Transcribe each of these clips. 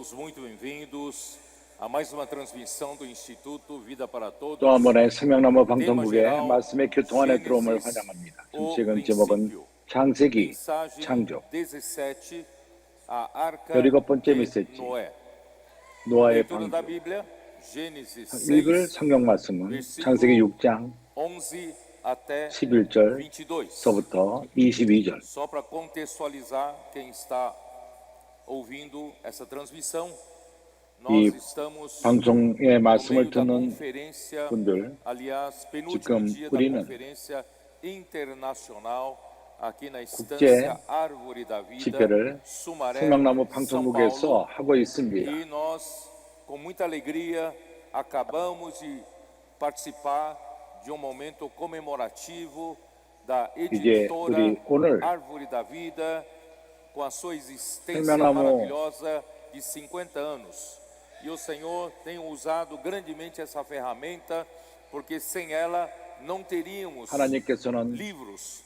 todos muito bem-vindos a mais uma transmissão do Instituto Vida para 또 Todos. 한 번의 생명나무 Tema 방송국의 geral, 말씀의 교통안에 들어옴을 Gênesis, 환영합니다. o 정책은 제목은 princípio. 창세기, Mensagem 창조. 17, a arca 17번째 de 메시지, Noé. 노아의 Leitura da 방주. Bíblia, Gênesis 읽을 6, 성경 말씀은 창세기 versículo 6장 11 até 22. 11절서부터 22절. Só para contextualizar quem está ouvindo essa transmissão, 이 nós estamos 방송의 no 말씀을 meio da 듣는 conferência, 분들, aliás, penúltimo 지금 dia da 우리는 conferência internacional aqui na 국제 estância Árvore da Vida, 집회를 Sumaré, 생명나무 São 방송국에서 Paulo, 하고 있습니다. e nós, com muita alegria, acabamos de participar de um momento comemorativo da 이제 editora 우리 오늘 Árvore da Vida, com a sua existência 생명나무 maravilhosa de 50 anos. E o Senhor tem usado grandemente essa ferramenta, porque sem ela não teríamos 하나님께서는 livros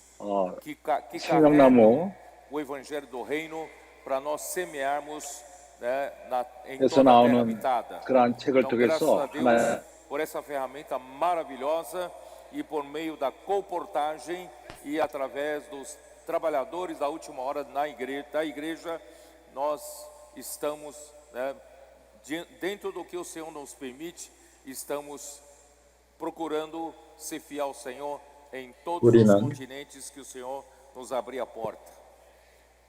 que 생명나무 carregam o Evangelho do Reino para nós semearmos, né, em 에서 toda a terra 나오는 habitada. 그러한 책을 Então, graças a 통해서 Deus 하나 por essa ferramenta maravilhosa e por meio da colportagem e através dos trabalhadores da última hora da igreja, nós estamos, né, dentro do que o Senhor nos permite, estamos procurando ser fiel ao Senhor em todos os continentes que o Senhor nos abrir a porta.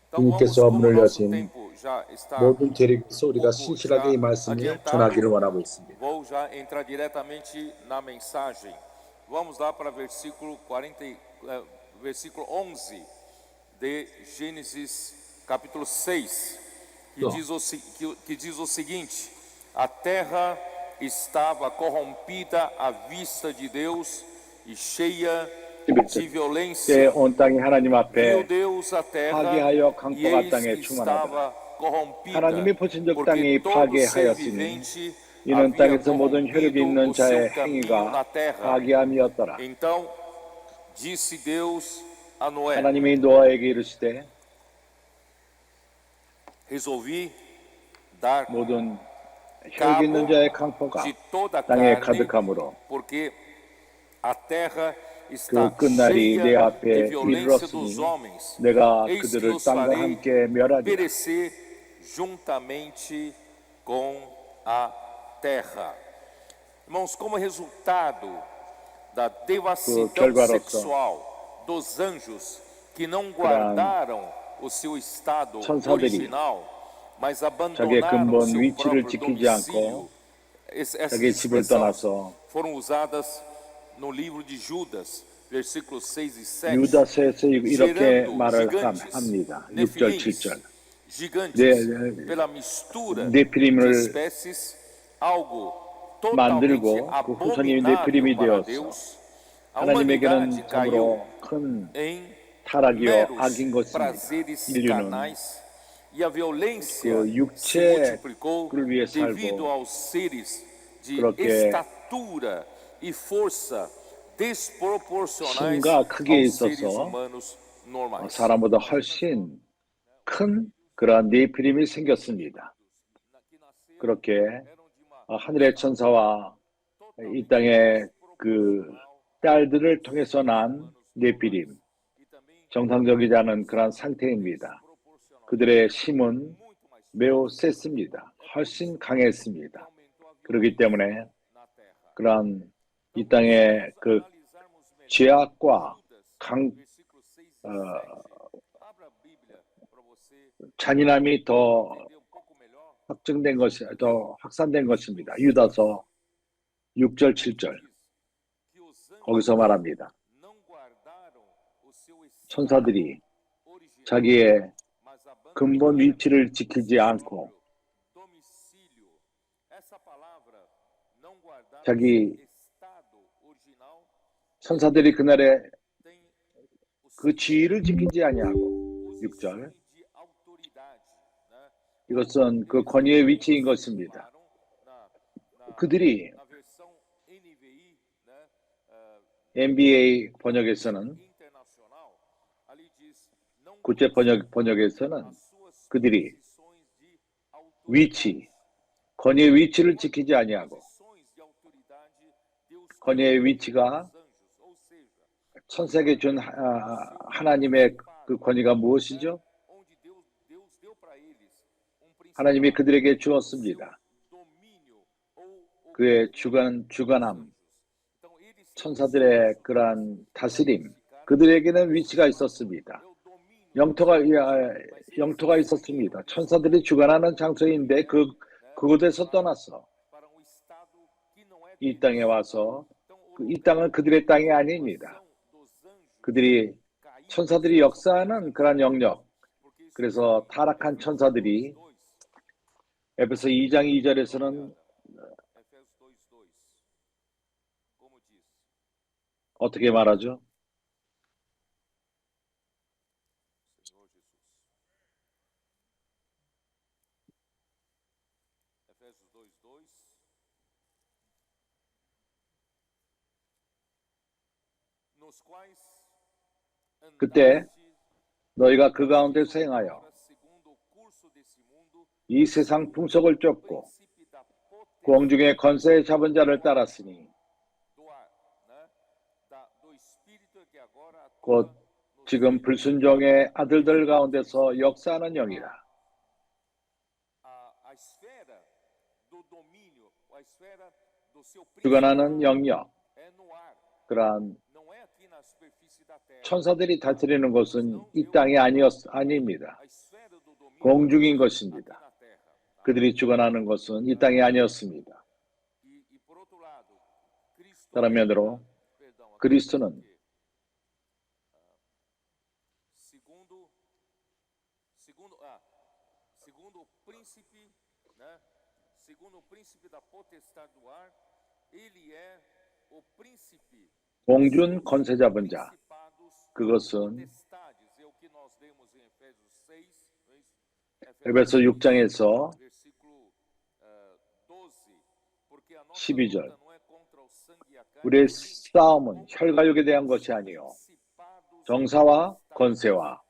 Então vamos, 주님께서 como 문을 nosso 여신 tempo já está 모든 재력에서 우리가 pouco 신실하게 이 já 말씀을 adiantado, 전하기를 원하고 있습니다. vou já entrar diretamente na mensagem. Vamos lá para versículo 11 de Gênesis capítulo 6, que diz o seguinte: a terra estava corrompida à vista de Deus e cheia de violência. 온 땅이 하나님 Viu 앞에 Deus a terra 파괴하여 e 강포가 eis 땅에 que 충만하더라. estava corrompida, 하나님이 보신 적 porque 땅이 todo ser 파괴하였으니 vivente 이는 havia 땅에서 모든 혈육이 corrompido 있는 o seu 자의 caminho na 행위가 terra. 파괴함이었더라. Então disse Deus a Noé: 하나님이 노아에게 이르시되 resolvi dar 모든 혈육 cabo 있는 자의 강포가 de toda a 땅에 carne, 가득하므로 porque a terra está 그 끝날이 내 cheia de 앞에 violência dos 이르렀으니 homens. 내가 Eis que 그들을 os 땅과 farei 함께 멸하리라. perecer juntamente com a terra. Irmãos, como resultado da devassidão 결과로서 sexual dos anjos que não guardaram o seu estado 천사들이 original, mas 자기의 abandonaram o 근본 seu 위치를 próprio 지키지 domicílio. 않고 Essas 자기 집을 expressões 떠나서 foram usadas no livro de Judas, versículos 6 e 7. 유다서에서 이렇게 gerando 말을 gigantes, 합니다. 6절, nefilins, 7절. gigantes, pela mistura de 네피림을 espécies, algo totalmente 만들고 그 후손이 네피림이 abominável para 되었어. Deus. A 하나님에게는 humanidade caiu 참으로 큰 em 타락이요 meros 악인 것입니다. prazeres 인류는 carnais, e a violência 그 se multiplicou 육체를 위해 devido 살고 aos seres de 그렇게 estatura e força desproporcionais 힘과 크기에 aos seres 있어서 humanos normais. 사람보다 훨씬 큰 그러한 네피림이 생겼습니다. 그렇게 하늘의 천사와 이 땅의 그 딸들을 통해서 난 네피림, 정상적이지 않은 그러한 상태입니다. 그들의 힘은 매우 셌습니다. 훨씬 강했습니다. 그렇기 때문에 그러한 이 땅의 그 죄악과 잔인함이 더 확증된 것이, 더 확산된 것입니다. 유다서 6절, 7절. 거기서 말합니다. 천사들이 자기의 근본 위치를 지키지 않고 천사들이 그날에 그 지위를 지키지 아니하고 6절. 이것은 그 권위의 위치인 것입니다. 그들이 NBA 번역에서는 국제 번역에서는 그들이 위치, 권위의 위치를 지키지 아니하고 권위의 위치가 천사에게 준 하나님의 그 권위가 무엇이죠? 하나님이 그들에게 주었습니다. 그의 주관함, 천사들의 그러한 다스림, 그들에게는 위치가 있었습니다. 영토가 있었습니다. 천사들이 주관하는 장소인데 그곳에서 떠나서 이 땅에 와서 이 땅은 그들의 땅이 아닙니다. 천사들이 역사하는 그런 영역, 그래서 타락한 천사들이 에베소 2장 2절에서는 어떻게 말하죠? 그때 너희가 그 가운데서 행하여 이 세상 풍속을 쫓고 공중의 권세 잡은 자를 따랐으니 곧 지금 불순종의 아들들 가운데서 역사하는 영이라. 주관하는 영역, 그러한 천사들이 다스리는 것은 이 땅이 아닙니다. 공중인 것입니다. 그들이 주관하는 것은 이 땅이 아니었습니다. 다른 면으로 그리스도는 공중 권세 잡은 자, 그것은 에베소 6장에서 12절 우리의 싸움은 혈과 육에 대한 것이 아니요 정사와 권세와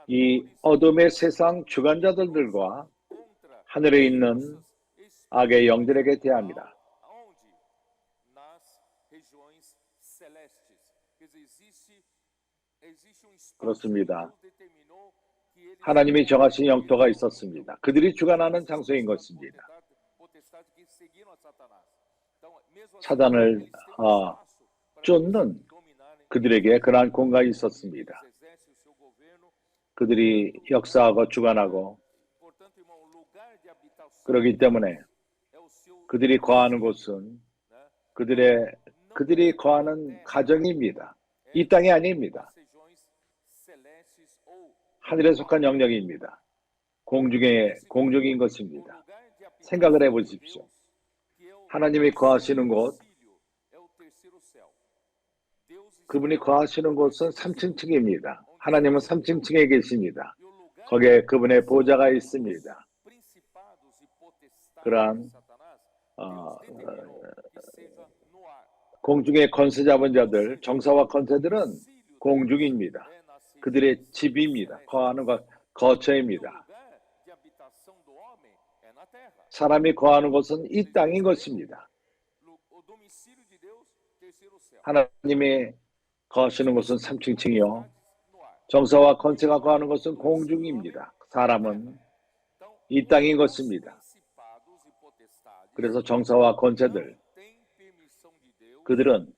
이 어둠의 세상 주관자들과 하늘에 있는 악의 영들에게 대합니다. 그렇습니다. 하나님이 정하신 영토가 있었습니다. 그들이 주관하는 장소인 것입니다. 사단을 쫓는 그들에게 그러한 공간이 있었습니다. 그들이 역사하고 주관하고 그렇기 때문에 그들이 거하는 곳은 그들이 거하는 가정입니다. 이 땅이 아닙니다. 하늘에 속한 영역입니다. 공중인 것입니다. 생각을 해보십시오. 하나님이 거하시는 곳, 그분이 거하시는 곳은 3층층입니다. 하나님은 3층층에 계십니다. 거기에 그분의 보좌가 있습니다. 그러한 공중의 권세 잡은 자들, 정사와 권세들은 공중입니다. 그들의 집입니다. 거하는 것, 거처입니다. 사람이 거하는 곳은 이 땅인 것입니다. 하나님이 거하시는 곳은 3층층이요. 정사와 권세가 거하는 곳은 공중입니다. 사람은 이 땅인 것입니다. 그래서 정사와 권세들, 그들은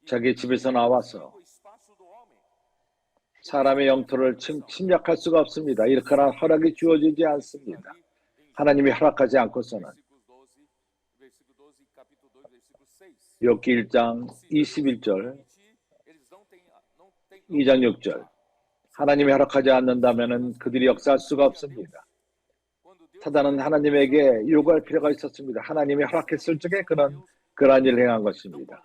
자기 집에서 나와서 사람의 영토를 침략할 수가 없습니다. 이렇게나 허락이 주어지지 않습니다. 하나님이 허락하지 않고서는 욥기 1장 21절 2장 6절 하나님이 허락하지 않는다면 그들이 역사할 수가 없습니다. 사단은 하나님에게 요구할 필요가 있었습니다. 하나님이 허락했을 적에 그러한 일을 행한 것입니다.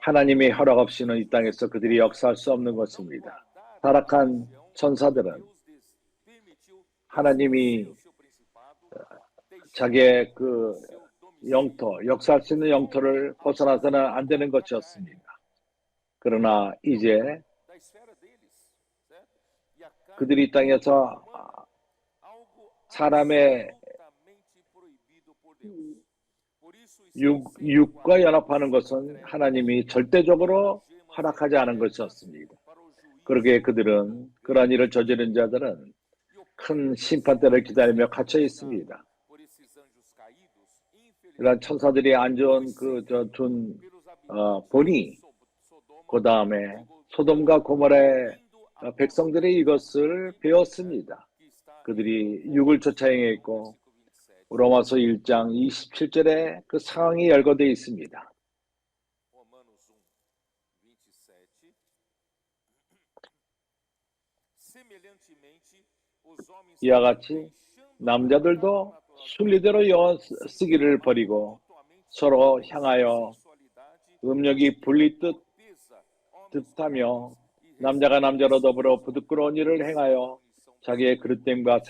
하나님의 허락 없이는 이 땅에서 그들이 역사할 수 없는 것입니다. 타락한 천사들은 하나님이 자기의 그 영토, 역사할 수 있는 영토를 벗어나서는 안 되는 것이었습니다. 그러나 이제 그들이 이 땅에서 사람의 육과 연합하는 것은 하나님이 절대적으로 허락하지 않은 것이었습니다. 그러기에 그들은 그러한 일을 저지른 자들은 큰 심판대를 기다리며 갇혀 있습니다. 이러한 천사들이 안 좋은 보니 그 다음에 소돔과 고모라의 백성들이 이것을 배웠습니다. 그들이 육을 쫓아 행했고 로마서 1장 27절에 그 상황이 열거되어 있습니다. 이와 같이 남자들도 순리대로 영혼 쓰기를 버리고 서로 향하여 음욕이 불릴 듯하며 남자가 남자로 더불어 부득거로운 일을 행하여 자기의 그릇됨과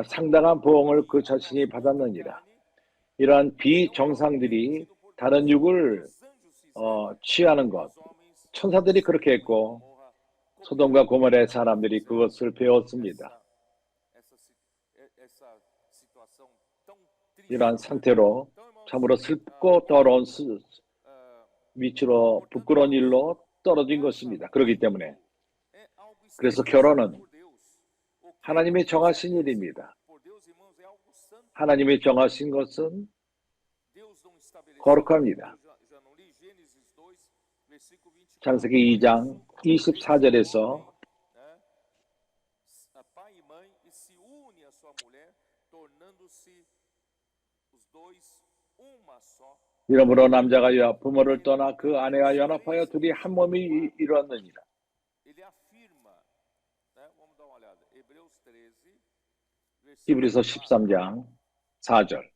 상당한 보응을 그 자신이 받았느니라. 이러한 비정상들이 다른 육을 취하는 것, 천사들이 그렇게 했고 소돔과 고모라의 사람들이 그것을 배웠습니다. 이러한 상태로 참으로 슬프고 더러운 위치로 부끄러운 일로 떨어진 것입니다. 그렇기 때문에 그래서 결혼은 하나님이 정하신 일입니다. 하나님이 정하신 것은 거룩합니다. 창세기 2장 24절에서 이러므로 남자가 부모를 떠나 그 아내와 연합하여 둘이 한 몸이 이루었느니라. 히브리서 13장 4절.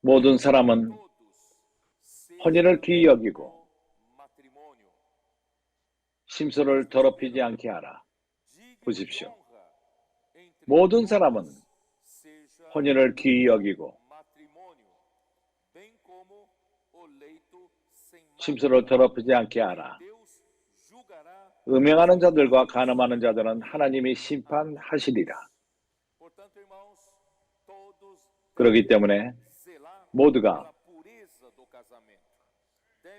모든 사람은 혼인을 귀히 여기고 심소를 더럽히지 않게 하라. 보십시오. 모든 사람은 혼인을 귀히 여기고 심소를 더럽히지 않게 하라. 음행하는 자들과 간음하는 자들은 하나님이 심판하시리라. 그렇기 때문에 모두가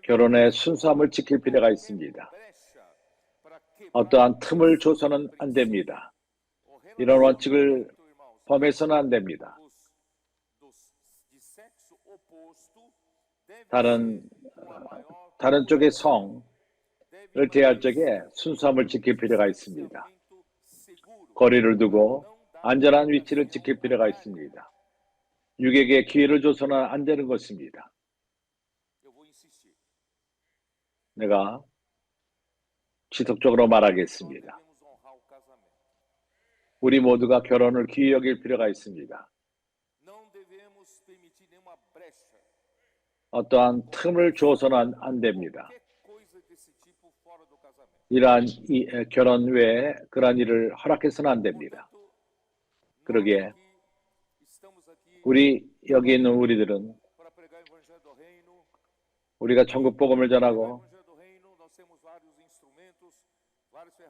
결혼의 순수함을 지킬 필요가 있습니다. 어떠한 틈을 줘서는 안 됩니다. 이런 원칙을 범해서는 안 됩니다. 다른 쪽의 성을 대할 적에 순수함을 지킬 필요가 있습니다. 거리를 두고 안전한 위치를 지킬 필요가 있습니다. 육에게 기회를 줘서는 안 되는 것입니다. 내가 지속적으로 말하겠습니다. 우리 모두가 결혼을 귀히 여길 필요가 있습니다. 어떠한 틈을 줘서는 안 됩니다. 이러한 결혼 외에 그러한 일을 허락해서는 안 됩니다. 그러기에 우리 여기 있는 우리들은 우리가 천국 복음을 전하고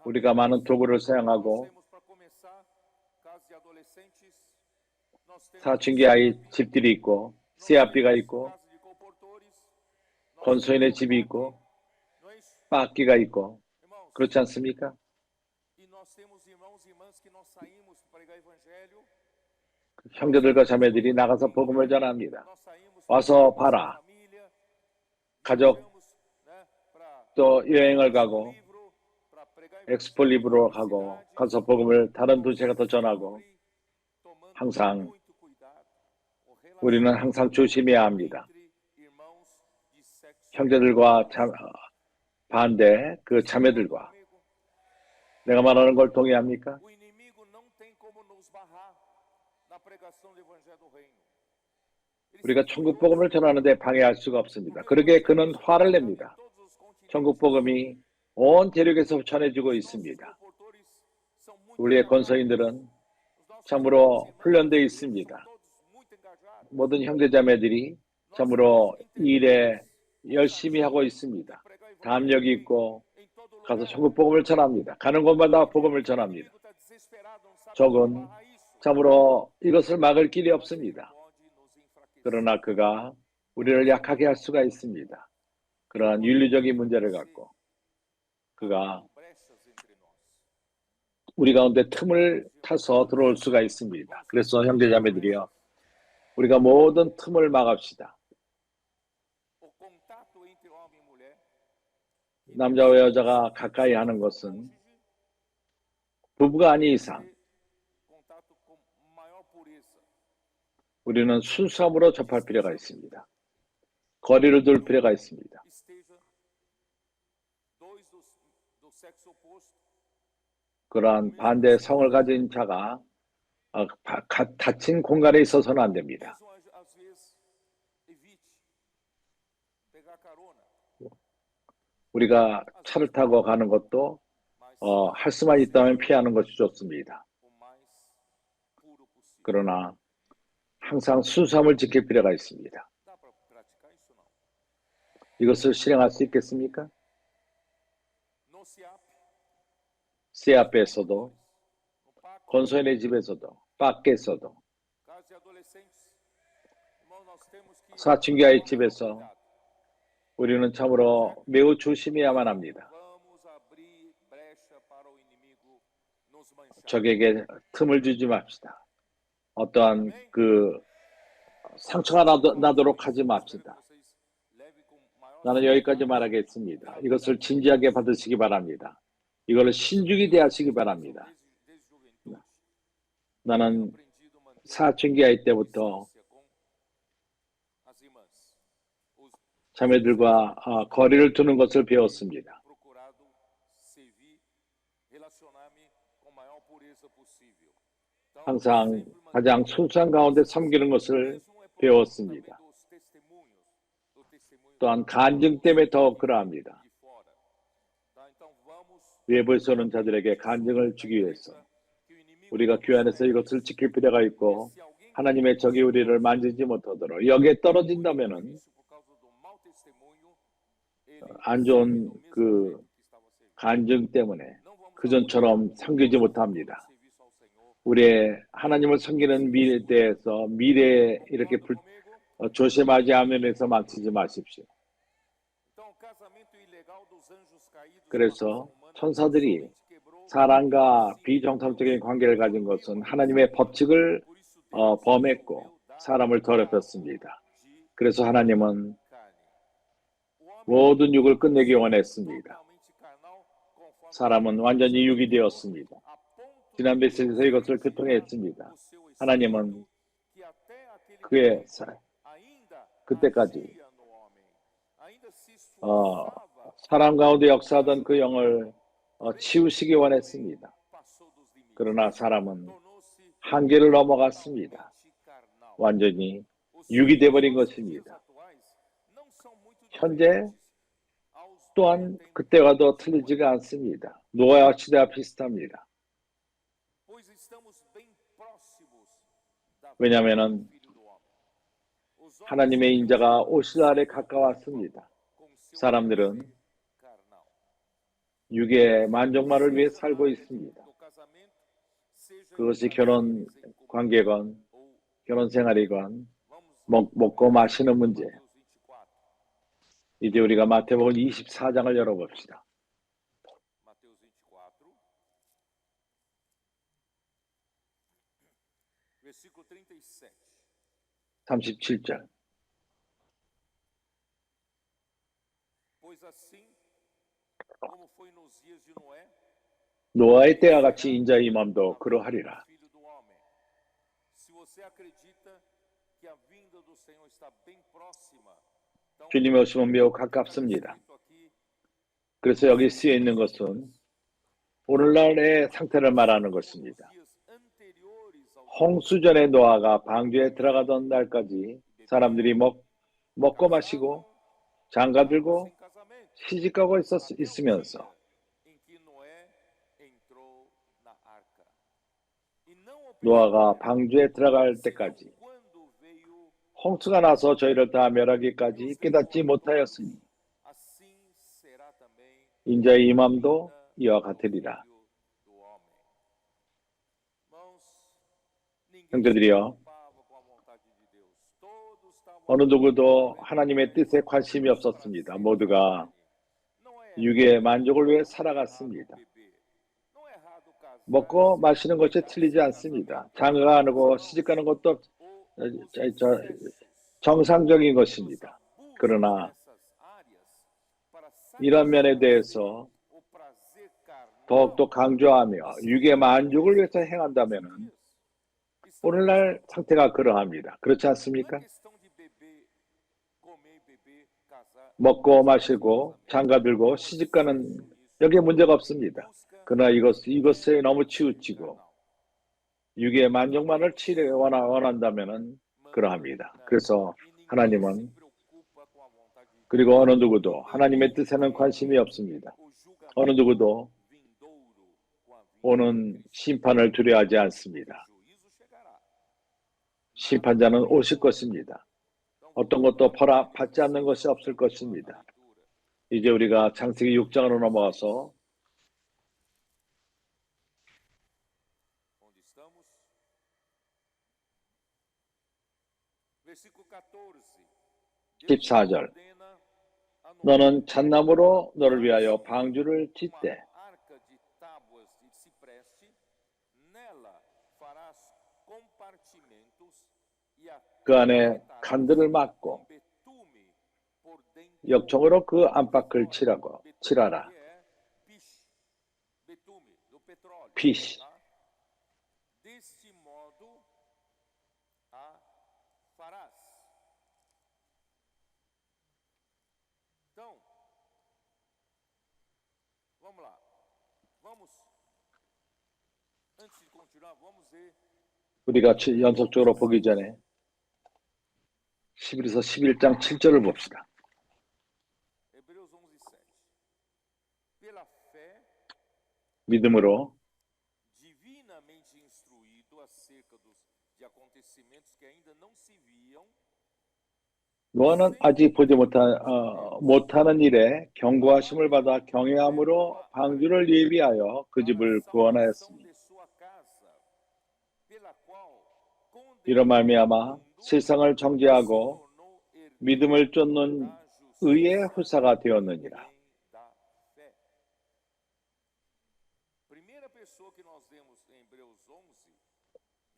우리가 많은 도구를 사용하고 사춘기 아이 집들이 있고 새아비가 있고 권소인의 집이 있고 빠끼가 있고 그렇지 않습니까? 형제들과 자매들이 나가서 복음을 전합니다. 와서 봐라. 가족 또 여행을 가고 엑스폴리브로 가고 가서 복음을 다른 도시에 가서 전하고 항상 우리는 항상 조심해야 합니다. 형제들과 반대 그 자매들과 내가 말하는 걸 동의합니까? 우리가 천국 복음을 전하는데 방해할 수가 없습니다. 그러기에 그는 화를 냅니다. 천국 복음이 온 대륙에서 전해지고 있습니다. 우리의 권서인들은 참으로 훈련되어 있습니다. 모든 형제자매들이 참으로 이 일에 열심히 하고 있습니다. 담력이 있고 가서 천국 복음을 전합니다. 가는 곳마다 복음을 전합니다. 적은 참으로 이것을 막을 길이 없습니다. 그러나 그가 우리를 약하게 할 수가 있습니다. 그러한 윤리적인 문제를 갖고 그가 우리 가운데 틈을 타서 들어올 수가 있습니다. 그래서 형제자매들이여, 우리가 모든 틈을 막읍시다. 남자와 여자가 가까이 하는 것은 부부가 아닌 이상 우리는 순수함으로 접할 필요가 있습니다. 거리를 둘 필요가 있습니다. 그러한 반대의 성을 가진 자가 닫힌 공간에 있어서는 안 됩니다. 우리가 차를 타고 가는 것도 할 수만 있다면 피하는 것이 좋습니다. 그러나 항상 순수함을 지킬 필요가 있습니다. 이것을 실행할 수 있겠습니까? 새 앞에서도, 권소연의 집에서도, 밖에서도, 사춘기아의 집에서 우리는 참으로 매우 조심해야만 합니다. 적에게 틈을 주지 맙시다. 어떠한 상처가 나도록 하지 맙시다. 나는 여기까지 말하겠습니다. 이것을 진지하게 받으시기 바랍니다. 이걸 신중히 대하시기 바랍니다. 나는 사춘기 아이 때부터 자매들과 거리를 두는 것을 배웠습니다. 항상 가장 순수한 가운데 섬기는 것을 배웠습니다. 또한 간증 때문에 더 그러합니다. 외부에서는 자들에게 간증을 주기 위해서 우리가 교회 안에서 이것을 지킬 필요가 있고, 하나님의 적이 우리를 만지지 못하도록 여기에 떨어진다면은 안 좋은 간증 때문에 그전처럼 섬기지 못합니다. 우리의 하나님을 섬기는 미래에 대해서 미래에 이렇게 조심하지 않으면서 망치지 마십시오. 그래서 천사들이 사람과 비정상적인 관계를 가진 것은 하나님의 법칙을 범했고 사람을 더럽혔습니다. 그래서 하나님은 모든 육을 끝내기 원했습니다. 사람은 완전히 육이 되었습니다. 지난 메시지에서 이것을 교통했습니다. 하나님은 그때까지 사람 가운데 역사하던 그 영을 치우시기 원했습니다. 그러나 사람은 한계를 넘어갔습니다. 완전히 육이 되어버린 것입니다. 현재 또한 그때와도 틀리지가 않습니다. 노아와 시대와 비슷합니다. 왜냐하면 하나님의 인자가 오실 날에 가까웠습니다. 사람들은 육의 만족만을 위해 살고 있습니다. 그것이 결혼 관계건 결혼 생활이건 먹고 마시는 문제. 이제 우리가 마태복음 24장을 열어봅시다. 37절. 노아의 때와 같이 인자의 임함도 그러하리라. 주님의 오심은 매우 가깝습니다. 그래서 여기 쓰여 있는 것은 오늘날의 상태를 말하는 것입니다. 홍수 전에 노아가 방주에 들어가던 날까지 사람들이 먹고 마시고 장가들고 시집가고 있으면서 노아가 방주에 들어갈 때까지 홍수가 나서 저희를 다 멸하기까지 깨닫지 못하였으니 assim será também 인자의 임함도 이와 같으리라. do homem. Irmãos, ninguém se 형제들이여, preocupava com a vontade de Deus. Todos estavam 어느 누구도 하나님의 뜻에 관심이 없었습니다. 모두가 não é 육의 만족을 위해 살아갔습니다. beber. Não é errado casar 먹고 마시는 것이 틀리지 않습니다. 장가가고 시집가는 것도 ou 정상적인 것입니다. 그러나 essas áreas para 이런 면에 대해서 o prazer carnal. 더욱더 강조하며 육의 만족을 위해서 행한다면 오늘날 상태가 그러합니다. 그렇지 Não é 않습니까? questão de beber, comer, beber, casar. 먹고 마시고 장가들고 시집가는 여기에 문제가 없습니다. 그러나 이것에 너무 치우치고 육의 만족만을 원한다면 그러합니다. 그래서 하나님은 그리고 어느 누구도 하나님의 뜻에는 관심이 없습니다. 어느 누구도 오는 심판을 두려워하지 않습니다. 심판자는 오실 것입니다. 어떤 것도 받지 않는 것이 없을 것입니다. 이제 우리가 창세기 6장으로 넘어가서 Onde estamos? Versículo 14. 14절 Ordena a Noé 너는 잣나무로 너를 위하여 방주를 uma 짓되 arca de tábuas de cipreste, nela farás compartimentos e a 그 안에 칸들을 막고 betume por dentro. 역청으로 그 안팎을 칠하라. Que é piche, betume, do petróleo. 피시. Tá? Deste modo a farás. Então, vamos lá. Antes de continuar, vamos ver 우리가 연속적으로 보기 전에 11에서 11장 7절을 봅시다. Hebreus 11:7. Pela fé, 믿음으로 divinamente instruído acerca de acontecimentos que ainda não se viam, 노아는 아직 보지 못하는 일에 경고하심을 받아 경외함으로 방주를 예비하여 그 집을 구원하였으니 de sua casa, pela qual 이로 말미암아 세상을 정죄하고 tornou herdeiro 믿음을 쫓는 da 의의 justiça 후사가 되었느니라. vem da fé. Primeira pessoa que nós vemos em Hebreus 11,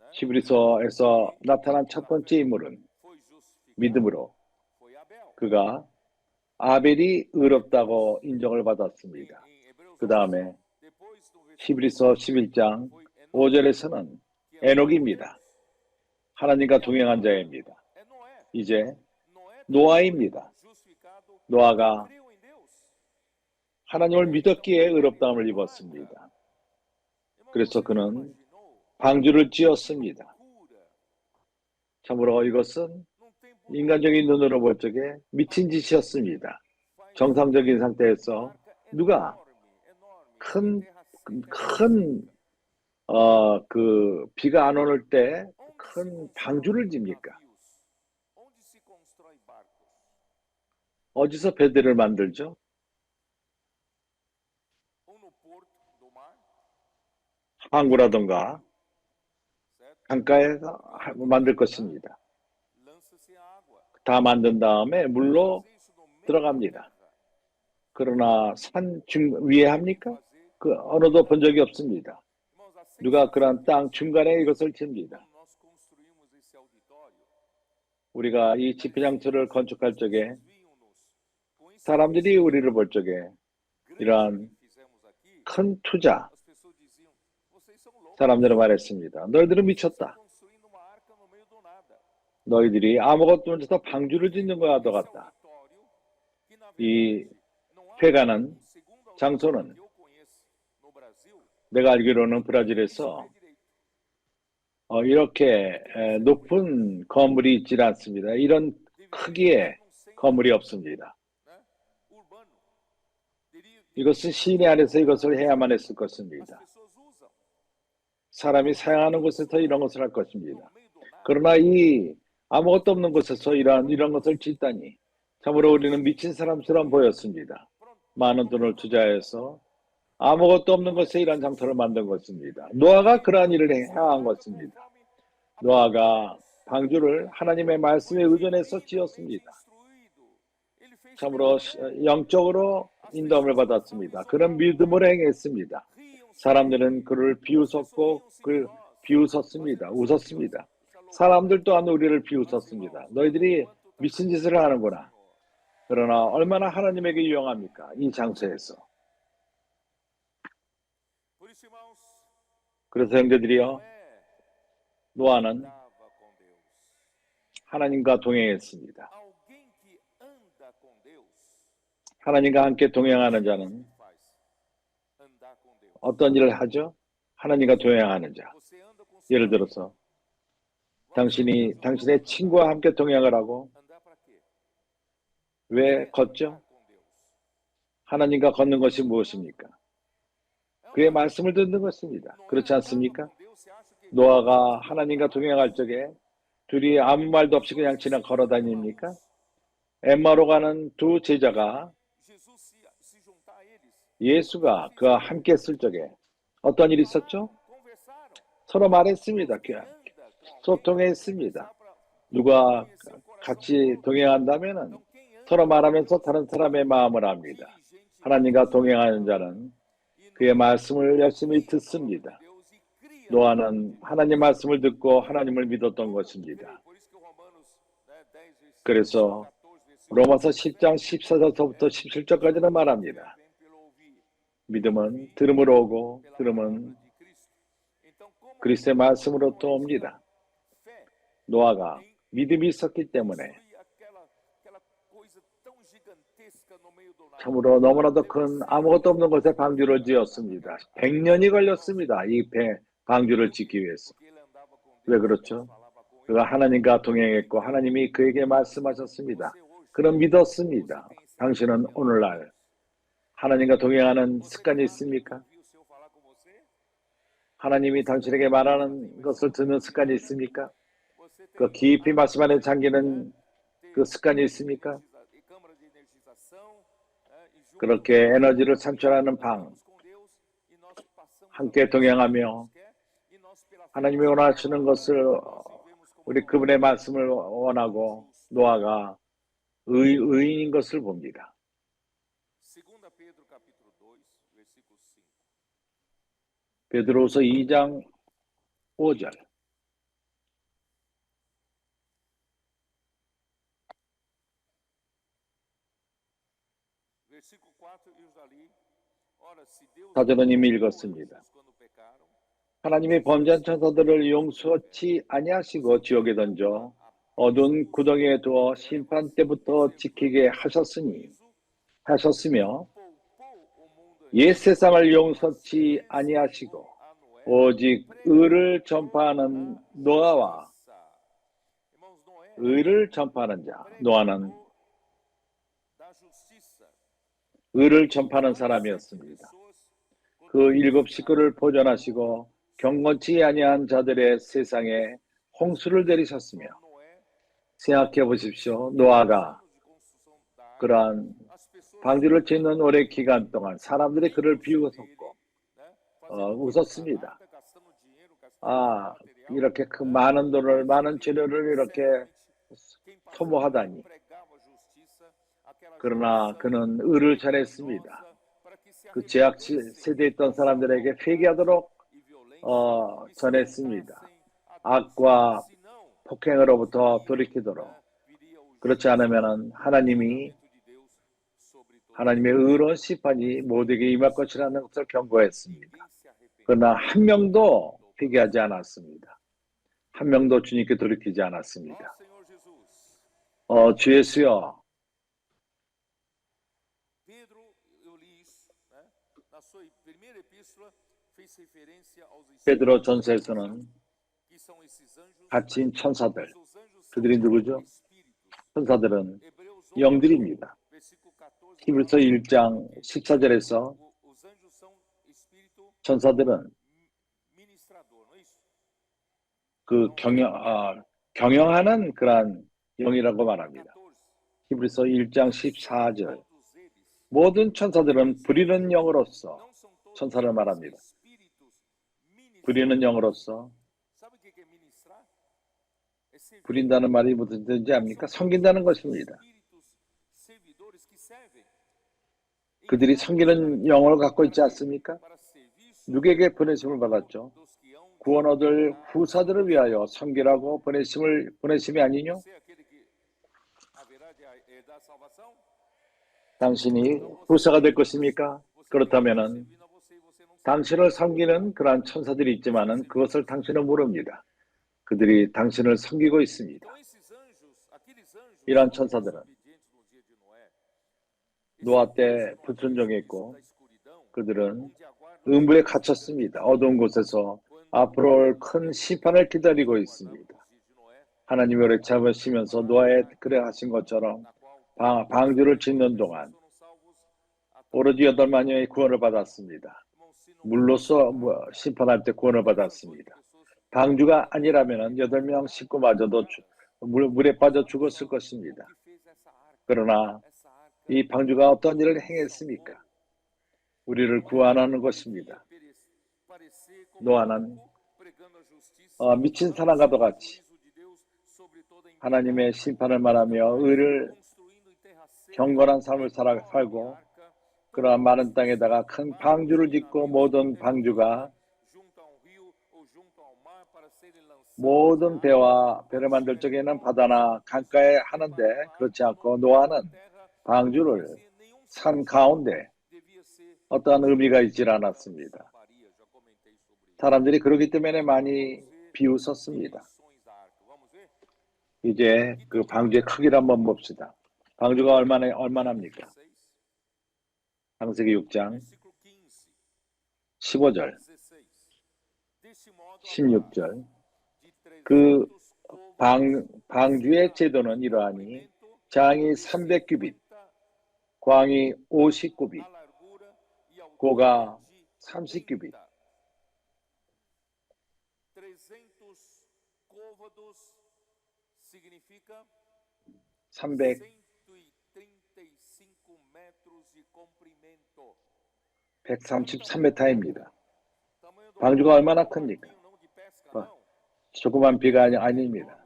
né, 히브리서에서 나타난 첫 번째 인물은 foi justificado, 믿음으로 foi Abel. 그가 아벨이 의롭다고 인정을 받았습니다. Em Hebreus 그 다음에 depois do versículo 히브리서 11장 foi Enoque, 5절에서는 que é 에녹입니다. 하나님과 동행한 자입니다. é Noé. 이제 Noé 노아입니다. justificado, 노아가 creu em Deus. 하나님을 믿었기에 의롭다함을 입었습니다. 그래서 그는 방주를 지었습니다. 참으로 이것은 인간적인 눈으로 볼 적에 미친 짓이었습니다. 정상적인 상태에서 누가 큰 비가 안 오를 때 큰 방주를 집니까? 어디서 배들을 만들죠? 항구라던가 강가에서 만들 것입니다. 다 만든 다음에 물로 들어갑니다. 그러나 산 위에 합니까? 그 어느도 본 적이 없습니다. 누가 그런 땅 중간에 이것을 칩니다. 우리가 이 집회장터를 건축할 적에 사람들이 우리를 볼 적에 이러한 큰 투자, 사람들은 말했습니다. 너희들은 미쳤다. 너희들이 아무것도 못해서 방주를 짓는 거야 너 같다. 이 회가는 장소는 내가 알기로는 브라질에서 이렇게 높은 건물이 있지 않습니다. 이런 크기의 건물이 없습니다. 이것은 시내 안에서 이것을 해야만 했을 것입니다. 사람이 사용하는 곳에서 이런 것을 할 것입니다. 그러나 이 아무것도 없는 곳에서 이런 것을 짓다니 참으로 우리는 미친 사람처럼 보였습니다. 많은 돈을 투자해서 아무것도 없는 곳에 이런 장터를 만든 것입니다. 노아가 그러한 일을 행한 것입니다. 노아가 방주를 하나님의 말씀에 의존해서 지었습니다. 참으로 영적으로 인도함을 받았습니다. 그런 믿음을 행했습니다. 사람들은 그를 비웃었고 비웃었습니다. 웃었습니다. 사람들 또한 우리를 비웃었습니다. 너희들이 미친 짓을 하는구나. 그러나 얼마나 하나님에게 유용합니까? 이 장소에서. 그래서 형제들이여, 노아는 하나님과 동행했습니다. 하나님과 함께 동행하는 자는 어떤 일을 하죠? 하나님과 동행하는 자. 예를 들어서 당신의 친구와 함께 동행을 하고 왜 걷죠? 하나님과 걷는 것이 무엇입니까? 그의 말씀을 듣는 것입니다. 그렇지 않습니까? 노아가 하나님과 동행할 적에 둘이 아무 말도 없이 그냥 걸어 다닙니까? 엠마로 가는 두 제자가 예수가 그와 함께 했을 적에 어떤 일이 있었죠? 서로 말했습니다. 소통했습니다. 누가 같이 동행한다면 서로 말하면서 다른 사람의 마음을 압니다. 하나님과 동행하는 자는 그의 말씀을 열심히 듣습니다. 노아는 하나님 말씀을 듣고 하나님을 믿었던 것입니다. 그래서 로마서 10장 14절부터 17절까지는 말합니다. 믿음은 들음으로 오고 들음은 그리스도의 말씀으로부터 옵니다. 노아가 믿음이 있었기 때문에 참으로 너무나도 큰 아무것도 없는 곳에 방주를 지었습니다. 100년이 걸렸습니다. 이 방주를 짓기 위해서. 왜 그렇죠? 그가 하나님과 동행했고 하나님이 그에게 말씀하셨습니다. 그럼 믿었습니다. 당신은 오늘날 하나님과 동행하는 습관이 있습니까? 하나님이 당신에게 말하는 것을 듣는 습관이 있습니까? 그 깊이 말씀 안에 잠기는 그 습관이 있습니까? 그렇게 에너지를 산출하는 방, 함께 동행하며 하나님이 원하시는 것을 우리 그분의 말씀을 원하고 노아가 의인인 것을 봅니다. 베드로후서 2장 5절. 사절은 이미 읽었습니다. 하나님이 범죄한 천사들을 용서치 아니하시고 지옥에 던져 어두운 구덩이에 두어 심판 때부터 지키게 하셨으며 옛 세상을 용서치 아니하시고 오직 의를 전파하는 노아와 의를 전파하는 자, 노아는 의를 전파하는 사람이었습니다. 그 7 식구를 보존하시고 경건치 아니한 자들의 세상에 홍수를 내리셨으며 생각해 보십시오. 노아가 그러한 방주를 짓는 오랜 기간 동안 사람들이 그를 비웃었고 웃었습니다. 이렇게 그 많은 돈을 많은 재료를 이렇게 소모하다니. 그러나 그는 의를 전했습니다. 그 죄악 세대에 있던 사람들에게 회개하도록 전했습니다. 악과 폭행으로부터 돌이키도록. 그렇지 않으면 하나님의 의로운 심판이 모두에게 임할 것이라는 것을 경고했습니다. 그러나 한 명도 회개하지 않았습니다. 한 명도 주님께 돌이키지 않았습니다. 주 예수여, 베드로 전서에서는 갇힌 천사들, 그들이 누구죠? 천사들은 영들입니다. 히브리서 1장 14절에서 천사들은 그 경영하는 그러한 영이라고 말합니다. 히브리서 1장 14절. 모든 천사들은 부리는 영으로서 천사를 말합니다. 부리는 영으로서 부린다는 말이 무슨 뜻인지 압니까? 섬긴다는 것입니다. 그들이 섬기는 영을 갖고 있지 않습니까? 누구에게 보내심을 받았죠? 구원 얻을 후사들을 위하여 섬기라고 보내심이 아니뇨? 당신이 후사가 될 것입니까? 그렇다면은 당신을 섬기는 그러한 천사들이 있지만은 그것을 당신은 모릅니다. 그들이 당신을 섬기고 있습니다. 이러한 천사들은 노아 때 불순종했고 그들은 음부에 갇혔습니다. 어두운 곳에서 앞으로 올 큰 심판을 기다리고 있습니다. 하나님이 오래 참으시면서 노아에 그래 하신 것처럼 방주를 짓는 동안 오로지 8만 명이 구원을 받았습니다. 물로서 심판할 때 구원을 받았습니다. 방주가 아니라면 8명 식구마저도 물에 빠져 죽었을 것입니다. 그러나 이 방주가 어떤 일을 행했습니까? 우리를 구원하는 것입니다. 노아는 미친 사람과도 같이 하나님의 심판을 말하며 의를 경건한 삶을 살고 그러한 많은 땅에다가 큰 방주를 짓고 모든 배를 만들 적에는 바다나 강가에 하는데 그렇지 않고 노아는 방주를 산 가운데 어떠한 의미가 있질 않았습니다. 사람들이 그러기 때문에 많이 비웃었습니다. 이제 그 방주의 크기를 한번 봅시다. 방주가 얼마나입니까? 창세기 6장 15절, 16절. 그 방주의 제도는 이러하니 장이 300규빗, 광이 50규빗, 고가 30규빗. 133m입니다. 방주가 얼마나 큽니까? 조그만 비가 아닙니다.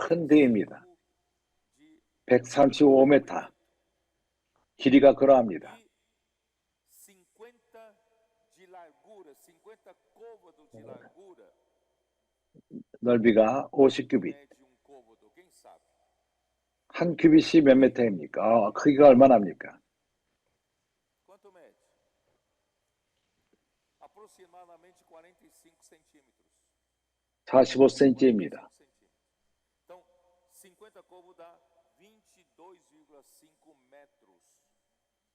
큰 배입니다. 135m. 길이가 그러합니다. 넓이가 50규빗. 한 규빗이 몇 미터입니까? 크기가 얼마나 합니까? 45cm입니다.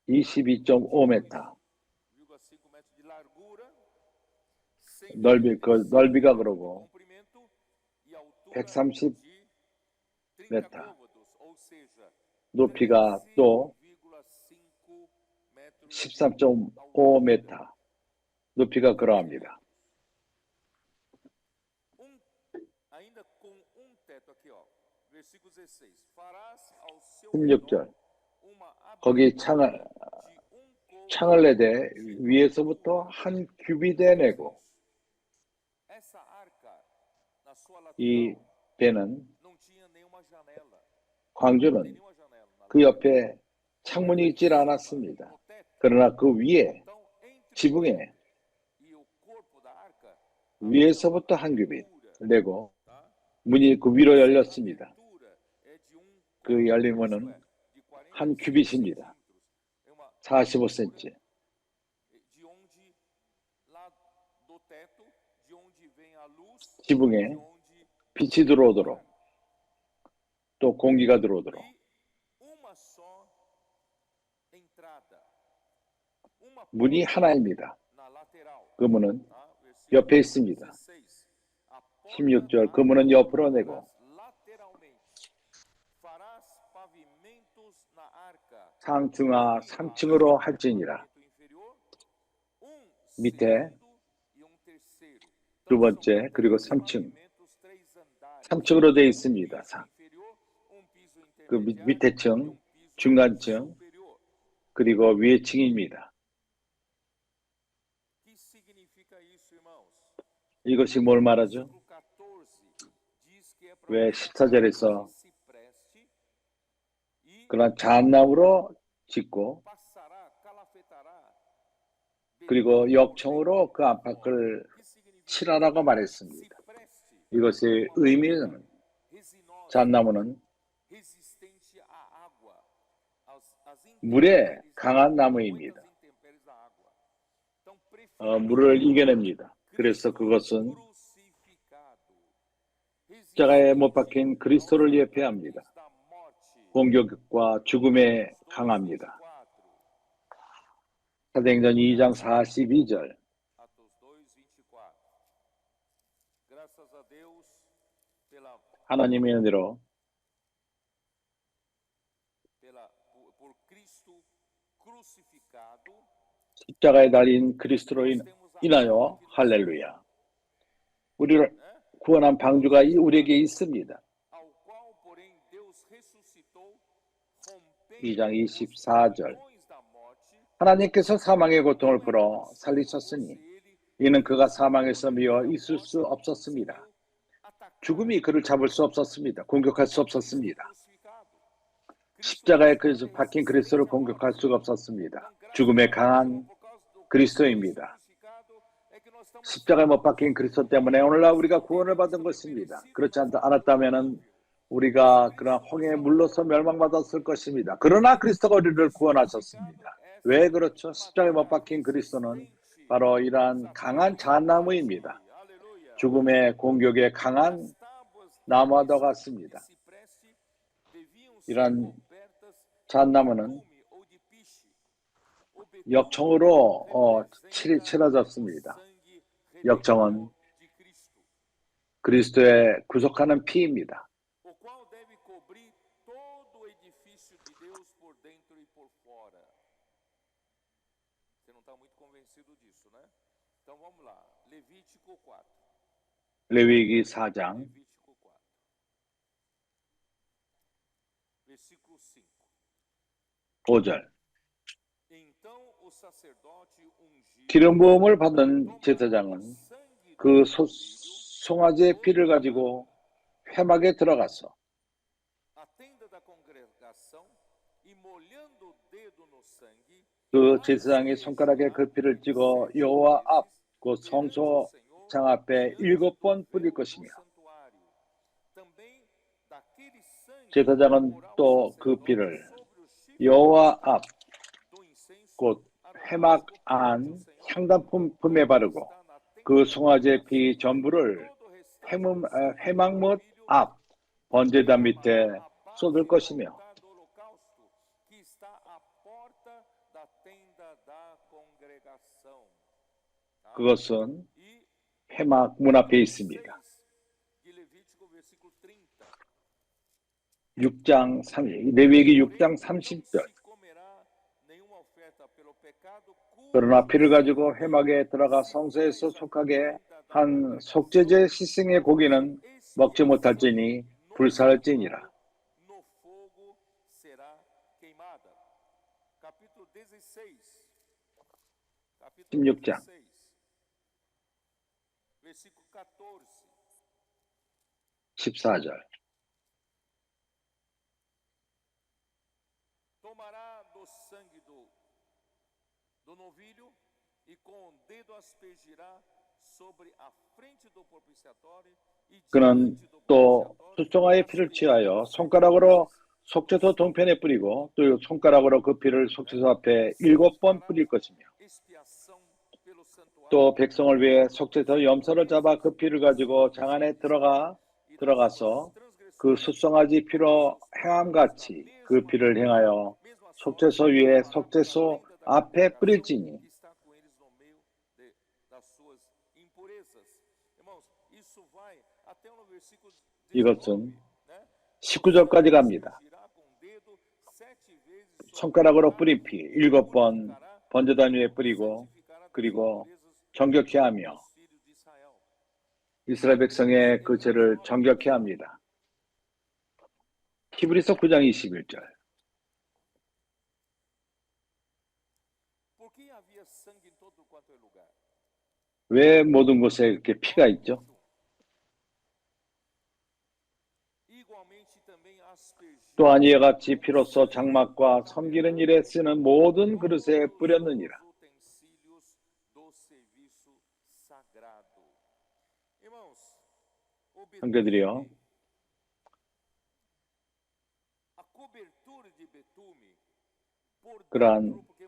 22.5m. 넓이가 그러고 130m. 높이가 또 13.5m. 높이가 그러합니다. 16절. 거기 창을 내되 위에서부터 한 규빗에 내고 이 배는 광주는 그 옆에 창문이 있질 않았습니다. 그러나 그 위에 지붕에 위에서부터 한 규빗 내고 문이 그 위로 열렸습니다. 그 열린 문은 한 규빗입니다. 45cm. 지붕에 빛이 들어오도록 또 공기가 들어오도록 문이 하나입니다. 그 문은 옆에 있습니다. 16절. 그 문은 옆으로 내고 상중하 3층으로 할지니라. 밑에 두 번째 그리고 3층 3층으로 되어 있습니다. 그 밑에 층, 중간층, 그리고 위에 층입니다. 이것이 뭘 말하죠? 왜 14절에서 그런 잣나무로 짓고 그리고 역청으로 그 안팎을 칠하라고 말했습니다. 이것의 의미는 잣나무는 물에 강한 나무입니다. 물을 이겨냅니다. 그래서 그것은 십자가에 못 박힌 그리스도를 예표합니다. 공격과 죽음에 강합니다. 사도행전 2장 42절. 하나님의 은혜로 십자가에 달린 그리스도로 인하여 할렐루야. 우리를 구원한 방주가 우리에게 있습니다. 2장 24절. 하나님께서 사망의 고통을 풀어 살리셨으니 이는 그가 사망에서 미워 있을 수 없었습니다. 죽음이 그를 잡을 수 없었습니다. 공격할 수 없었습니다. 십자가에 박힌 그리스도를 공격할 수가 없었습니다. 죽음에 강한 그리스도입니다. 십자가에 못 박힌 그리스도 때문에 오늘날 우리가 구원을 받은 것입니다. 그렇지 않았다면 우리가 그런 홍해에 물러서 멸망받았을 것입니다. 그러나 그리스도가 우리를 구원하셨습니다. 왜 그렇죠? 십자가에 못 박힌 그리스도는 바로 이러한 강한 잣나무입니다. 죽음의 공격에 강한 나무와 같습니다. 이러한 잣나무는 역청으로 칠해졌습니다. 역청은 그리스도의 구속하는 피입니다. 레위기 4장 5절. 기름 부음을 받는 제사장은 그 송아지의 피를 가지고 회막에 들어가서 그 제사장이 손가락에 그 피를 찍어 여호와 앞, 그 성소장 앞에 7번 뿌릴 것이며 제사장은 또 그 피를 여호와 앞, 곧 회막 안 향단품에 바르고 그 송아지의 피 전부를 회막문 앞 번제단 밑에 쏟을 것이며 그것은 회막 문 앞에 있습니다. 6장 30, 레위기 6장 30절. 그러나 피를 가지고 회막에 들어가 성소에서 속하게 한 속죄제 시승의 고기는 먹지 못할지니 불살지니라. 16장 14절. 그는 또 수송아의 피를 취하여 손가락으로 속죄소 동편에 뿌리고 또 손가락으로 그 피를 속죄소 앞에 7번 뿌릴 것이며 또 백성을 위해 속죄소 염소를 잡아 그 피를 가지고 장 안에 들어가서 그 숫송아지 피로 행함같이 그 피를 행하여 속죄소 위에 속죄소 앞에 뿌릴지니 이것은 19절까지 갑니다. 손가락으로 뿌린 피 7번 번제단 위에 뿌리고 그리고 정결케 하며 이스라엘 백성의 그 죄를 정결케 합니다. 히브리서 9장 21절. Por que havia sangue em todo quanto é lugar? 왜 모든 곳에 이렇게 피가 있죠? Igualmente também aspergiu 또한 이와 같이 피로써 장막과 섬기는 일에 쓰는 모든 그릇에 뿌렸느니라. os utensílios do serviço sagrado. Irmãos, o 형제들이요, betume, a cobertura de betume por 그러한 dentro, porque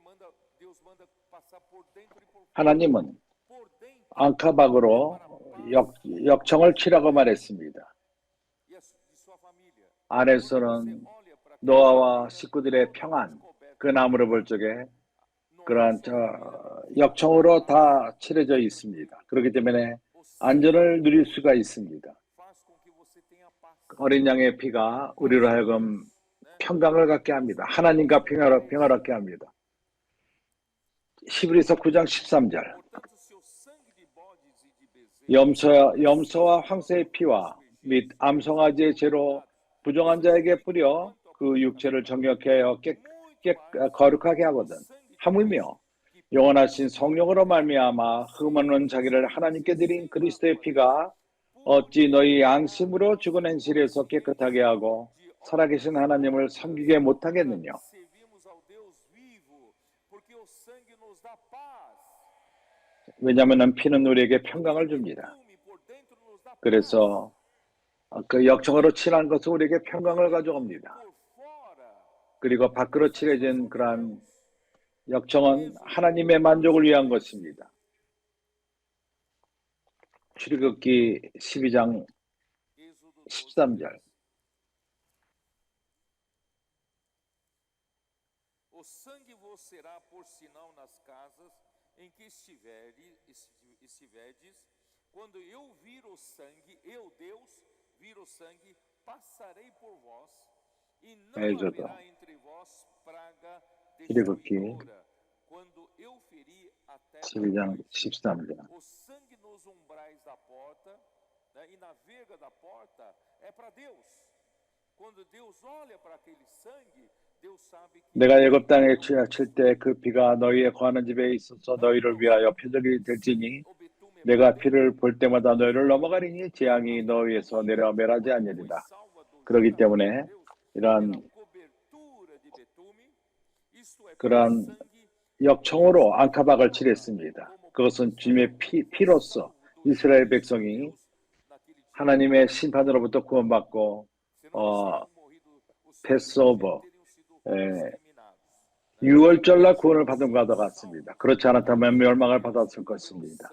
Deus manda passar por dentro e por fora. 하나님은 Por dentro 앙카박으로 역청을 치라고 말했습니다. e de sua família. 안에서는 노아와 식구들의 평안, 그 나무를 볼 적에 그러한 역청으로 다 칠해져 있습니다. 그렇기 때문에 안전을 누릴 수가 있습니다. Faz com que você tenha paz. 어린 양의 피가 우리로 하여금 평강을 갖게 합니다. 하나님과 평화롭게 합니다. 히브리서 9장 13절. Portanto, se o sangue de bodes e de bezerros 염소와 황새의 피와 및 암송아지의 죄로 부정한 자에게 뿌려 그 육체를 정결케 하여 거룩하게 하거든. 하물며 영원하신 성령으로 말미암아 흠없는 자기를 하나님께 드린 그리스도의 피가 어찌 너희 양심으로 죽은 행실에서 깨끗하게 하고 살아계신 하나님을 섬기게 못하겠느냐. servimos ao Deus vivo, porque o sangue nos dá paz. 왜냐하면 피는 우리에게 평강을 줍니다. Betume por dentro nos dá paz. 그래서 그 역청으로 칠한 것은 우리에게 평강을 가져옵니다. Por fora, 그리고 밖으로 칠해진 그러한 역청은 하나님의 만족을 위한 것입니다. 출애굽기 12장 Êxodo 13절. O sangue vos será por sinal nas casas em que estiverdes. Quando eu vir o sangue, eu, Deus, vir o sangue, passarei por vós, e não haverá entre vós praga destruidora. Quando eu ferir a terra, 12장 13절. o sangue nos umbrais da porta, né, e na verga da porta é para Deus. Quando Deus olha para aquele sangue, Deus sabe que 내가 애굽 땅에 칠 때 그 피가 너희의 거하는 집에 있어서 너희를 위하여 표적이 될지니 o betume é 내가 피를 볼 때마다 너희를 넘어가리니 재앙이 너희에서 내려 멸하지 아니리라. 그렇기 때문에 이러한 cobertura de betume, isto é, 그러한 sangue 역청으로 앙카박을 칠했습니다. 그것은 주님의 피로써 이스라엘 백성이 하나님의 심판으로부터 구원받고 패스오버 유월절날 구원을 받은 것과 같습니다. 그렇지 않았다면 멸망을 받았을 것입니다.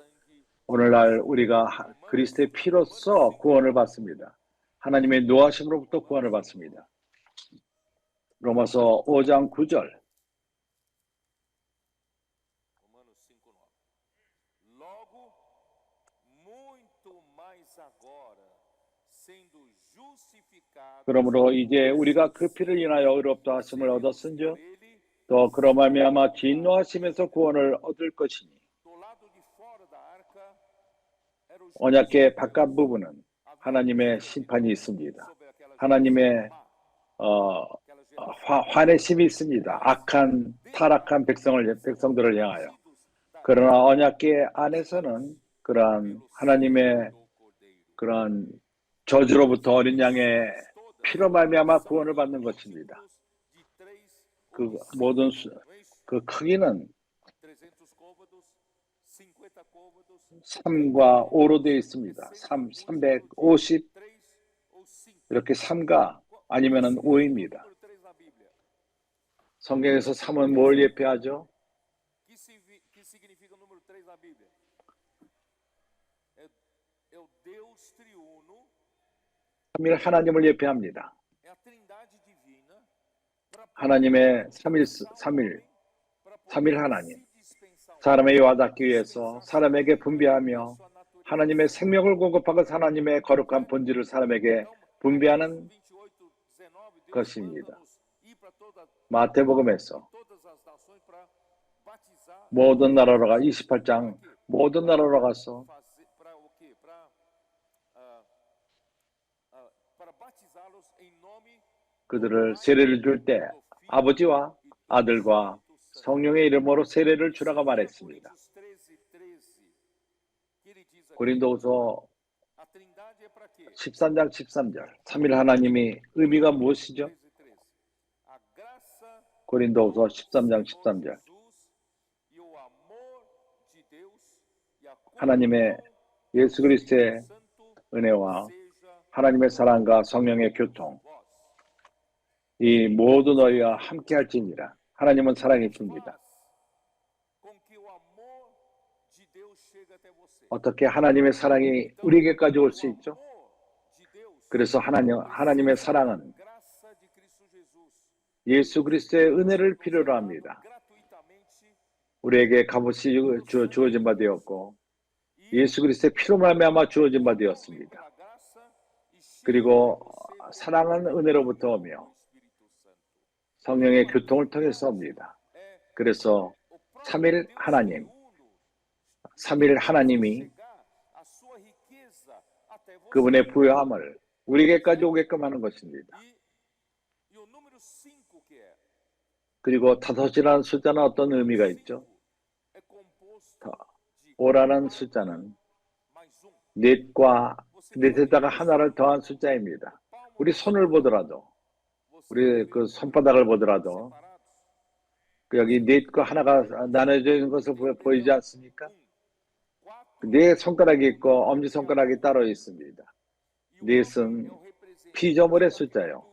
오늘날 우리가 그리스도의 피로써 구원을 받습니다. 하나님의 노하심으로부터 구원을 받습니다. 로마서 5장 9절. Romanos 5:9. Logo, muito mais agora, sendo justificado 그러므로 이제 우리가 그 피를 인하여 의롭다 하심을 얻었은즉 ele, 또 그로 말미암아 진노하심에서 구원을 얻을 것이니 do lado de fora da arca, era o juízo 언약궤의 바깥 부분은 하나님의 심판이 있습니다. sobre aquela 하나님의 화내심이 있습니다. 악한 타락한 백성들을 향하여. 그러나 언약궤 안에서는 그러한 하나님의 그러한 저주로부터 어린 양의 피로 말미암아 구원을 받는 것입니다. 그 모든 그 크기는 3과 5로 되어 있습니다. 350 이렇게 3가 아니면은 5입니다. 성경에서 3은 뭘 예표하죠? Que significa o número 3 na Bíblia? É o Deus triuno, 3일 하나님을 예표합니다. é a Trindade divina, 하나님의 3일 하나님. 사람에게 와닿기 위해서 사람에게 분배하며 하나님의 생명을 공급하고 하나님의 거룩한 본질을 사람에게 분배하는 것입니다. 마태복음에서 모든 나라로 가 28장 모든 나라로 가서 그들을 세례를 줄 때 아버지와 아들과 성령의 이름으로 세례를 주라고 말했습니다. 고린도후서 13장 13절, 삼일 하나님이 의미가 무엇이죠? 고린도후서 13장 13절, 하나님의 예수 그리스도의 은혜와 하나님의 사랑과 성령의 교통, 이 모두 너희와 함께 할지니라. 하나님은 사랑이십니다. 어떻게 하나님의 사랑이 우리에게까지 올 수 있죠? 그래서 하나님의 사랑은 예수 그리스도의 은혜를 필요로 합니다. 우리에게 값없이 주어진 바 되었고 예수 그리스도의 피로 말미암아 주어진 바 되었습니다. 그리고 사랑은 은혜로부터 오며 성령의 교통을 통해서 옵니다. 그래서 삼일 하나님이 그분의 부요함을 우리에게까지 오게끔 하는 것입니다. 그리고 다섯이라는 숫자는 어떤 의미가 있죠? 오라는 숫자는 넷에다가 하나를 더한 숫자입니다. 우리 손을 보더라도, 우리 그 손바닥을 보더라도 여기 넷과 하나가 나눠져 있는 것을 보이지 않습니까? 네 손가락이 있고 엄지손가락이 따로 있습니다. 넷은 피조물의 숫자요.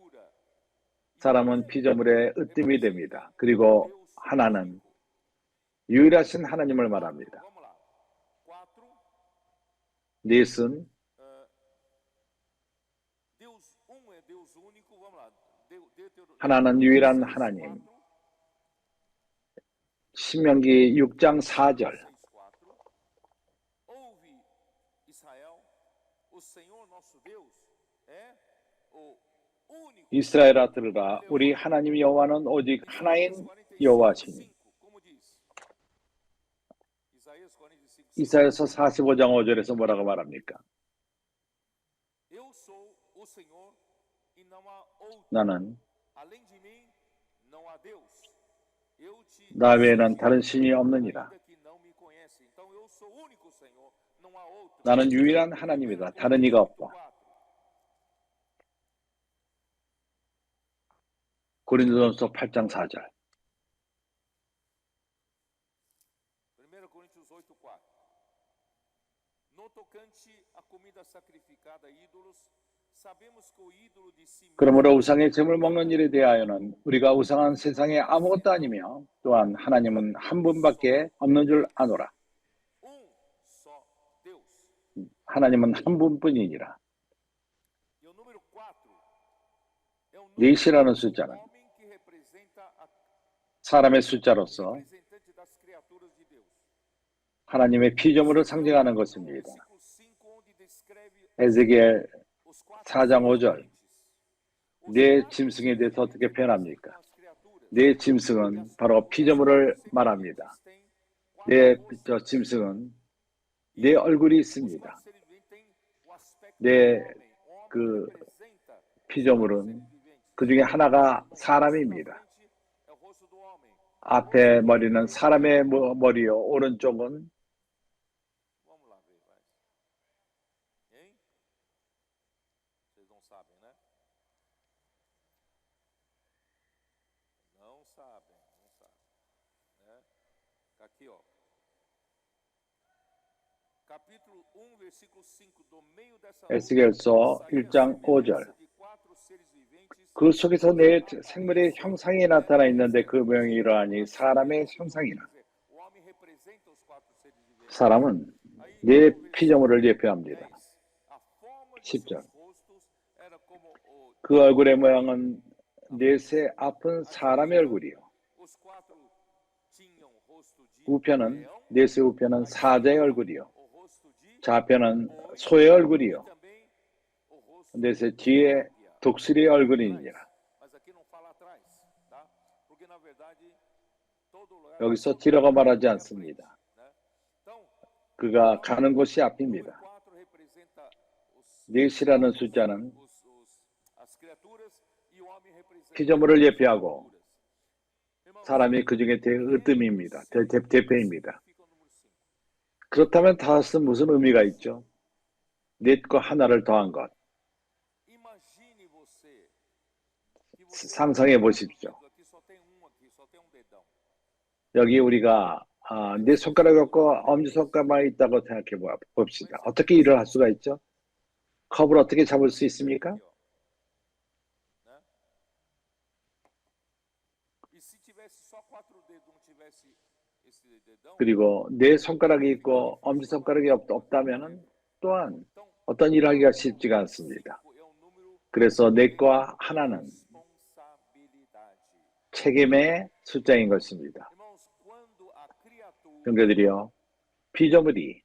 사람은 피조물의 으뜸이 됩니다. 그리고 하나는 유일하신 하나님을 말합니다. 넷은 하나는 유일한 하나님. 신명기 6장 4절. 이스라엘아 들으라, 우리 하나님 여호와는 오직 하나인 여호와시니. 이사야서 45장 5절에서 뭐라고 말합니까? 나는 나 외에는 다른 신이 없느니라. 나는 유일한 하나님이다. 다른 이가 없다. 고린도전서 8장 4절. 그러므로 우상의 제물 먹는 일에 대하여는 우리가 우상한 세상에 아무것도 아니며 또한 하나님은 한 분밖에 없는 줄 아노라. 하나님은 한 분뿐이니라. 넷이라는 숫자는 사람의 숫자로서 하나님의 피조물을 상징하는 것입니다. 에스겔 4장 5절. 내 짐승에 대해서 어떻게 표현합니까? 내 짐승은 바로 피조물을 말합니다. 내 짐승은 내 얼굴이 있습니다. 내 피조물은 그 중에 하나가 사람입니다. 앞에 머리는 사람의 머리요, 오른쪽은 에스겔서 1장 5절. 그 속에서 내 생물의 형상이 나타나 있는데 그 모양이 이러하니 사람의 형상이라. 사람은 내 피조물을 대표합니다. 10절. 그 얼굴의 모양은 넷의 앞은 사람의 얼굴이요. 우편은 넷의 우편은 사자의 얼굴이요. 좌편은 소의 얼굴이요. 넷의 뒤에 독수리의 얼굴이니라. 여기서 뒤라고 말하지 않습니다. 그가 가는 곳이 앞입니다. 넷이라는 숫자는 피조물을 예표하고 사람이 그 중에 대으뜸입니다. 대표입니다. 그렇다면 다섯은 무슨 의미가 있죠? 넷과 하나를 더한 것. 상상해 보십시오. 여기 우리가 네 손가락이 없고 엄지손가락만 있다고 생각해 봅시다. 어떻게 일을 할 수가 있죠? 컵을 어떻게 잡을 수 있습니까? 그리고 네 손가락이 있고 엄지손가락이 없다면 또한 어떤 일을 하기가 쉽지가 않습니다. 그래서 넷과 하나는 책임의 숫자인 것입니다. 형제들이요, 피조물이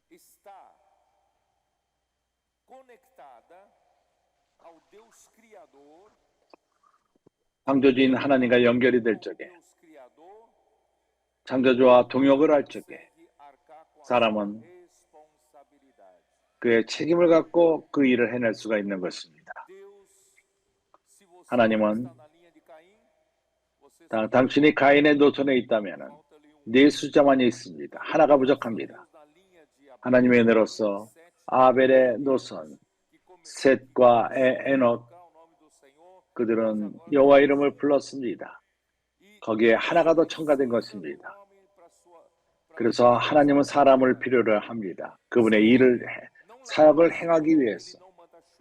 창조주인 하나님과 연결이 될 적에, 창조주와 동역을 할 적에 사람은 그의 책임을 갖고 그 일을 해낼 수가 있는 것입니다. 하나님은 당신이 가인의 노선에 있다면 네 숫자만 있습니다. 하나가 부족합니다. 하나님의 은혜로서 아벨의 노선, 셋과 에녹, 그들은 여호와 이름을 불렀습니다. 거기에 하나가 더 첨가된 것입니다. 그래서 하나님은 사람을 필요로 합니다. 그분의 일을, 사역을 행하기 위해서.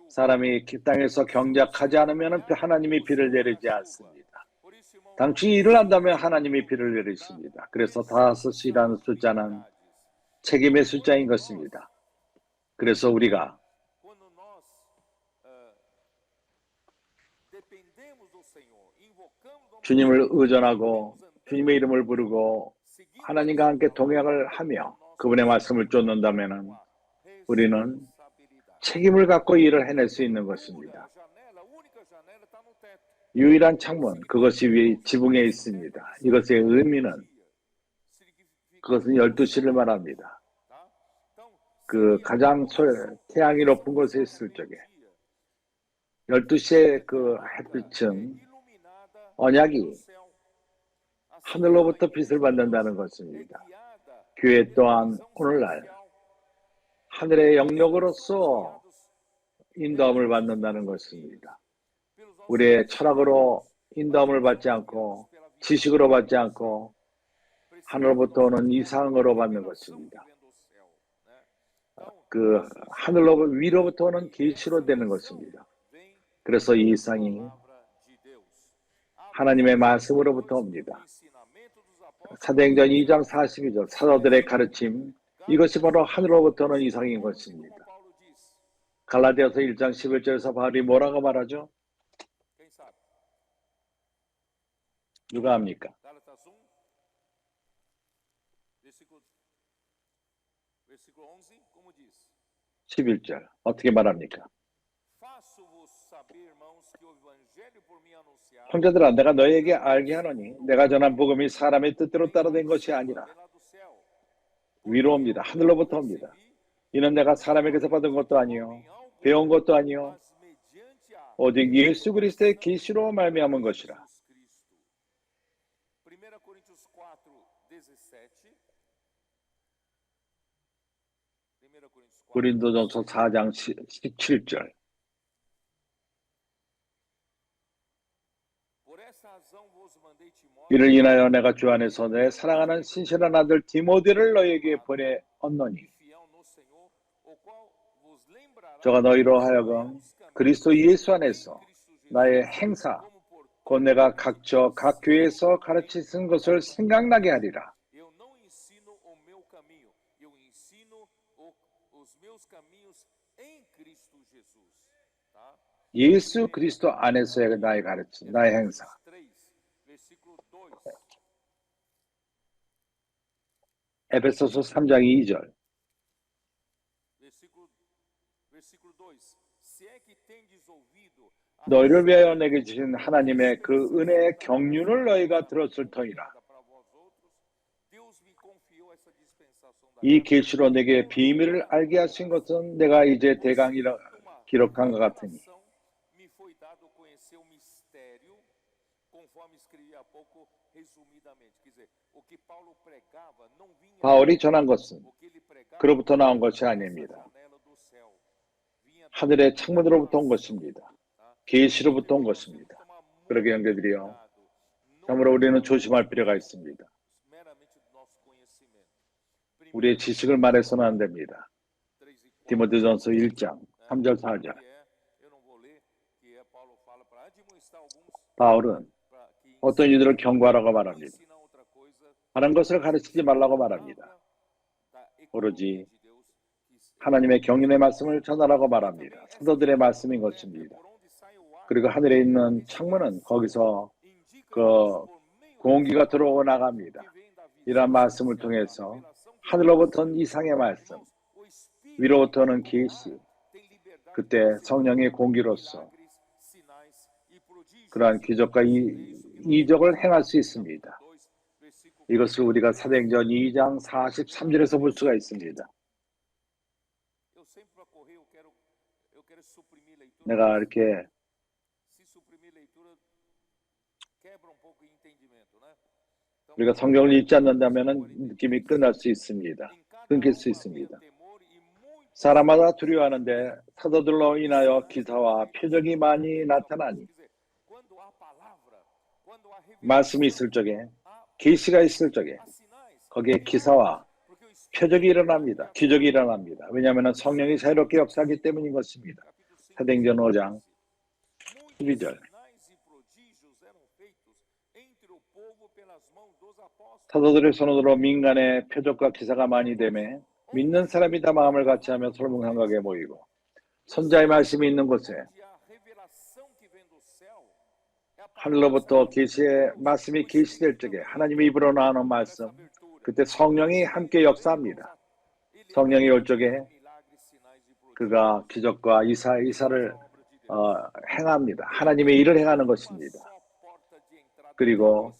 사람이 땅에서 경작하지 않으면 하나님이 비를 내리지 않습니다. 당신이 일을 한다면 하나님이 비를 내리십니다. 그래서 다섯이라는 숫자는 책임의 숫자인 것입니다. 그래서 우리가 주님을 의존하고 주님의 이름을 부르고 하나님과 함께 동행을 하며 그분의 말씀을 쫓는다면 우리는 책임을 갖고 일을 해낼 수 있는 것입니다. 유일한 창문, 그것이 위에 지붕에 있습니다. 이것의 의미는 그것은 12시를 말합니다. 그 가장 태양이 높은 곳에 있을 적에 12시의 그 햇빛은 언약이 하늘로부터 빛을 받는다는 것입니다. 교회 또한 오늘날 하늘의 영역으로서 인도함을 받는다는 것입니다. 우리의 철학으로 인도함을 받지 않고 지식으로 받지 않고 하늘로부터 오는 이상으로 받는 것입니다. 그 하늘로 위로부터 오는 계시로 되는 것입니다. 그래서 이 이상이 하나님의 말씀으로부터 옵니다. 사도행전 2장 42절 사도들의 가르침, 이것이 바로 하늘로부터 오는 이상인 것입니다. 갈라디아서 1장 11절에서 바울이 뭐라고 말하죠? 누가 합니까? 11절 어떻게 말합니까? 형제들아, 내가 너희에게 알게 하노니 내가 전한 복음이 사람의 뜻대로 따라된 것이 아니라 위로 옵니다. 하늘로부터 옵니다. 이는 내가 사람에게서 받은 것도 아니요 배운 것도 아니요 오직 예수 그리스도의 계시로 말미암은 것이라. 고린도전서 4장 17절 이를 인하여 내가 주 안에서 내 사랑하는 신실한 아들 디모데를 너희에게 보내었노니 저가 너희로 하여금 그리스도 예수 안에서 나의 행사 곧 내가 각처 각 교회에서 가르치신 것을 생각나게 하리라. 예수 그리스도 안에서의 나의 가르침, 나의 행사. 에베소서 3장 2절 너희를 위하여 내게 주신 하나님의 그 은혜의 경륜을 너희가 들었을 터이라. 이 계시로 내게 비밀을 알게 하신 것은 내가 이제 대강이라 기록한 것 같으니 바울이 전한 것은 그로부터 나온 것이 아닙니다. 하늘의 창문으로부터 온 것입니다. 계시로부터 온 것입니다. 그러게 형제들이요, 참으로 우리는 조심할 필요가 있습니다. 우리의 지식을 말해서는 안 됩니다. 디모데전서 1장 3절 4절. 바울은 어떤 이들을 경고하라고 말합니다. 하는 것을 가르치지 말라고 말합니다. 오로지 하나님의 경륜의 말씀을 전하라고 말합니다. 사도들의 말씀인 것입니다. 그리고 하늘에 있는 창문은 거기서 그 공기가 들어오고 나갑니다. 이러한 말씀을 통해서 하늘로부터는 이상의 말씀, 위로부터는 계시, 그때 성령의 공기로서 그러한 기적과 이적을 행할 수 있습니다. 이것을 우리가 사도행전 2장 43절에서 볼 수가 있습니다. 내가 이렇게 우리가 성경을 읽지 않는다면 느낌이 끝날 수 있습니다. 끊길 수 있습니다. 사람마다 두려워하는데 사도들로 인하여 기사와 표적이 많이 나타나니, 말씀이 있을 적에, 계시가 있을 적에 거기에 기사와 표적이 일어납니다. 기적이 일어납니다. 왜냐하면 성령이 자유롭게 역사하기 때문인 것입니다. 사도행전 5장 12절. 사도들의 손으로 민간의 표적과 기사가 많이 되매 믿는 사람이 다 마음을 같이하며 설문삼각에 모이고 선자의 말씀이 있는 곳에 하늘로부터 계시의 말씀이 계시될 적에 하나님의 입으로 나오는 말씀, 그때 성령이 함께 역사합니다. 성령이 올 적에 그가 기적과 이사를 행합니다. 하나님의 일을 행하는 것입니다. 그리고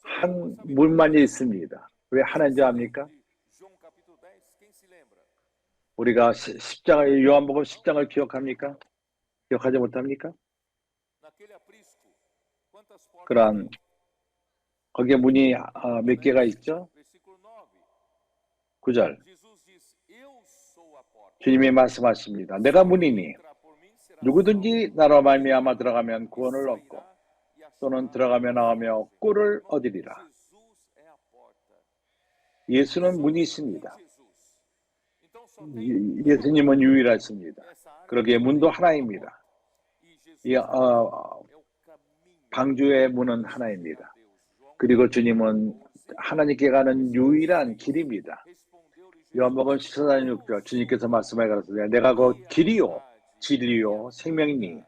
한 문만 있습니다. 왜 하나인 줄 압니까? 우리가 10장, 요한복음 10장을 기억합니까? 기억하지 못합니까? 그러한 거기에 문이 몇 개가 있죠? 9절. 주님이 말씀하십니다. 내가 문이니 누구든지 나로 말미암아 들어가면 구원을 얻고 또는 들어가며 나오며 꿀을 얻으리라. 예수는 문이십니다. 예수님은 유일하십니다. 그러기에 문도 하나입니다. 방주의 문은 하나입니다. 그리고 주님은 하나님께 가는 유일한 길입니다. 요한복음 14장 6절, 주님께서 말씀하여 가라사대 내가 그 길이요 진리요 생명이니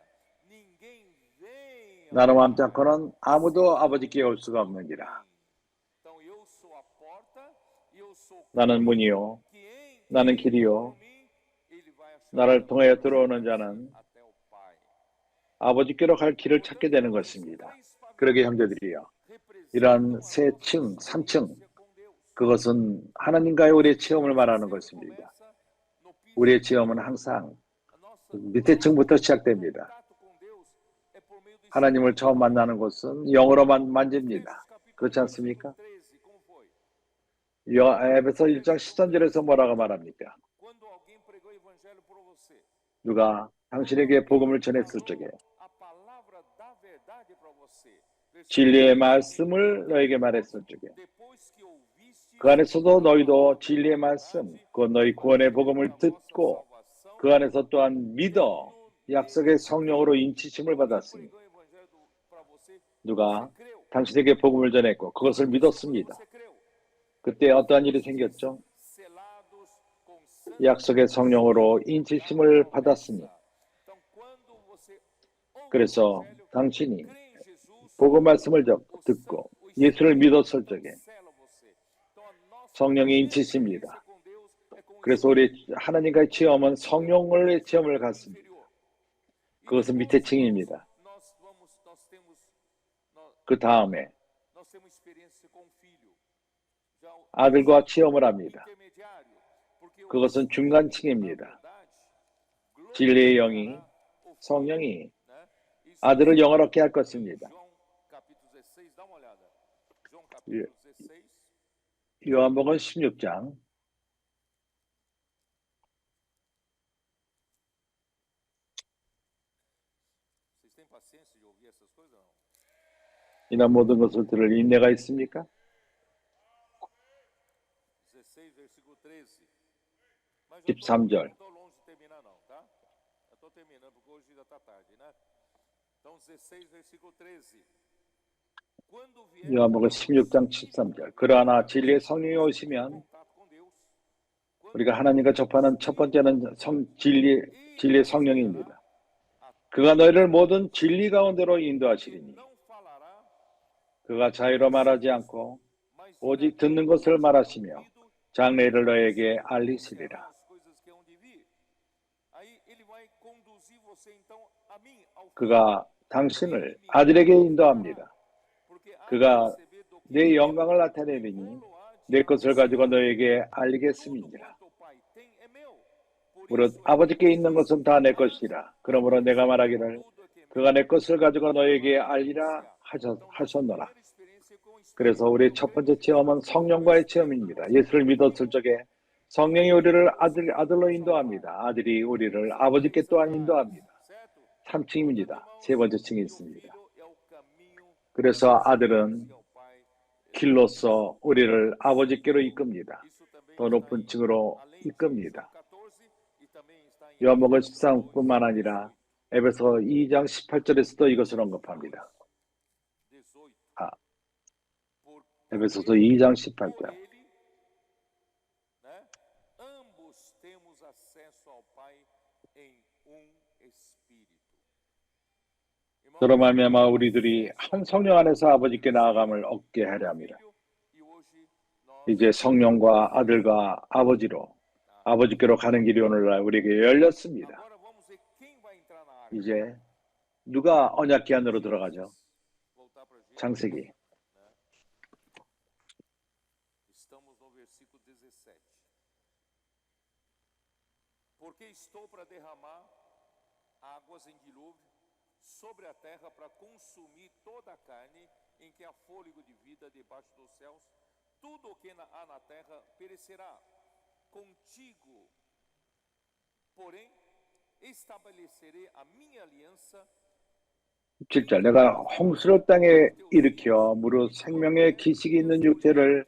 나로 맘지 않고는 아무도 아버지께 올 수가 없느니라. 나는 문이요 나는 길이요 나를 통하여 들어오는 자는 아버지께로 갈 길을 찾게 되는 것입니다. 그러게 형제들이요, 이러한 세 층, 3층, 그것은 하나님과의 우리의 체험을 말하는 것입니다. 우리의 체험은 항상 밑에 층부터 시작됩니다. 하나님을 처음 만나는 것은 영으로 만집니다. 그렇지 않습니까? 에베소 1장 13절에서 뭐라고 말합니까? 누가 당신에게 복음을 전했을 적에 진리의 말씀을 너에게 말했을 적에 그 안에서도 너희도 진리의 말씀, 그 너희 구원의 복음을 듣고 그 안에서 또한 믿어 약속의 성령으로 인치심을 받았으니 누가 당신에게 복음을 전했고 그것을 믿었습니다. 그때 어떠한 일이 생겼죠? 약속의 성령으로 인치심을 받았으니, 그래서 당신이 복음 말씀을 듣고 예수를 믿었을 적에 성령의 인치십니다. 그래서 우리 하나님과의 체험은 성령의 체험을 갖습니다. 그것은 밑에 층입니다. 그 다음에 아들과 체험을 합니다. 그것은 중간층입니다. 진리의 영이, 성령이 아들을 영화롭게 할 것입니다. 예, 요한복음 16장 이나 모든 것을 들을 인내가 있습니까? 13절 요한복음 16장 13절 그러나 진리의 성령이 오시면 우리가 하나님과 접하는 첫 번째는 진리의 성령입니다. 그가 너희를 모든 진리 가운데로 인도하시리니 그가 자유로 말하지 않고 오직 듣는 것을 말하시며 장래를 너에게 알리시리라. 그가 당신을 아들에게 인도합니다. 그가 내 영광을 나타내리니 내 것을 가지고 너에게 알리겠음이니라. 무릇 아버지께 있는 것은 다 내 것이라. 그러므로 내가 말하기를 그가 내 것을 가지고 너에게 알리라 하셨노라. 그래서 우리의 첫 번째 체험은 성령과의 체험입니다. 예수를 믿었을 적에 성령이 우리를 아들로 인도합니다. 아들이 우리를 아버지께 또한 인도합니다. 3층입니다. 세 번째 층이 있습니다. 그래서 아들은 길로서 우리를 아버지께로 이끕니다. 더 높은 층으로 이끕니다. 요한복음 13뿐만 아니라 에베소 2장 18절에서도 이것을 언급합니다. 에베소서 2장 18절 그로 말미암아 우리들이 한 성령 안에서 아버지께 나아감을 얻게 하려 합니다. 이제 성령과 아들과 아버지께로 가는 길이 오늘날 우리에게 열렸습니다. 이제 누가 언약궤 안으로 들어가죠? 창세기 sobre a terra para consumir toda a carne em que há fôlego de vida debaixo dos céus, tudo o que há na terra perecerá. Contigo, porém, estabelecerei a minha aliança. 7절 내가 홍수를 땅에 일으켜 무릇 생명의 기식이 있는 육체를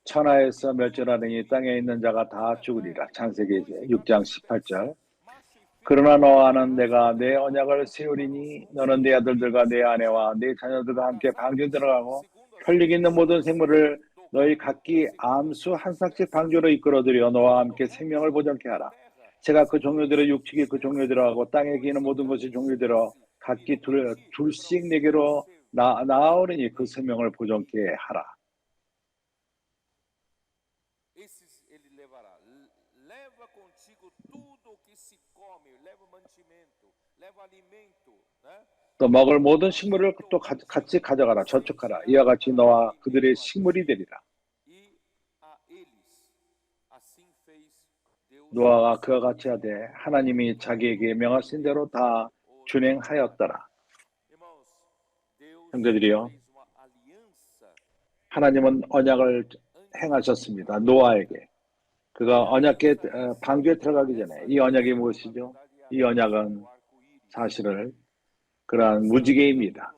천하에서 멸절하느니 땅에 있는 자가 다 죽으리라. 창세기 6장 18절 그러나 너와는 내가 내 언약을 세우리니 너는 내 아들들과 내 아내와 내 자녀들과 함께 방주에 들어가고 혈육 있는 모든 생물을 너희 각기 암수 한 삭씩 방주로 이끌어들여 너와 함께 생명을 보존케 하라. 제가 그 종류대로 육축이 그 종류대로 하고 땅에 기는 모든 것이 종류대로 각기 둘씩 내게로 나아오리니 그 생명을 보존케 하라. 또 먹을 모든 식물을 또 같이 가져가라. 저축하라. 이와 같이 너와 그들의 식물이 되리라. 노아가 그와 같이 하되 하나님이 자기에게 명하신 대로 다 준행하였더라. 형제들이요, 하나님은 언약을 행하셨습니다. 노아에게. 그가 언약궤 방주에 들어가기 전에 이 언약이 무엇이죠? 이 언약은 사실을 그러한 무지개입니다.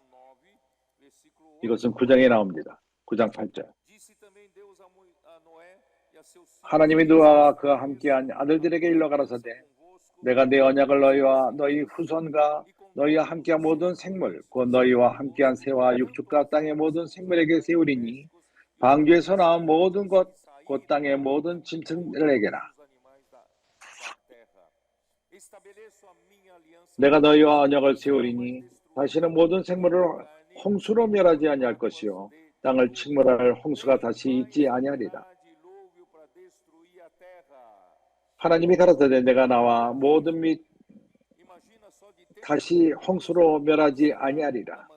이것은 9장에 나옵니다. 9장 8절. 하나님이 노아와 그와 함께한 아들들에게 일러 가라사대 내가 내 언약을 너희와 너희 후손과 너희와 함께한 모든 생물 곧 너희와 함께한 새와 육축과 땅의 모든 생물에게 세우리니 방주에서 나온 모든 것 곧 땅의 모든 짐승들에게라. 내가 너희와 언약을 세우리니 다시는 모든 생물을 홍수로 멸하지 아니할 것이요 땅을 침몰할 홍수가 다시 있지 아니하리라. 하나님이 가라사대 내가 나와 모든 및 다시 홍수로 멸하지 아니하리라.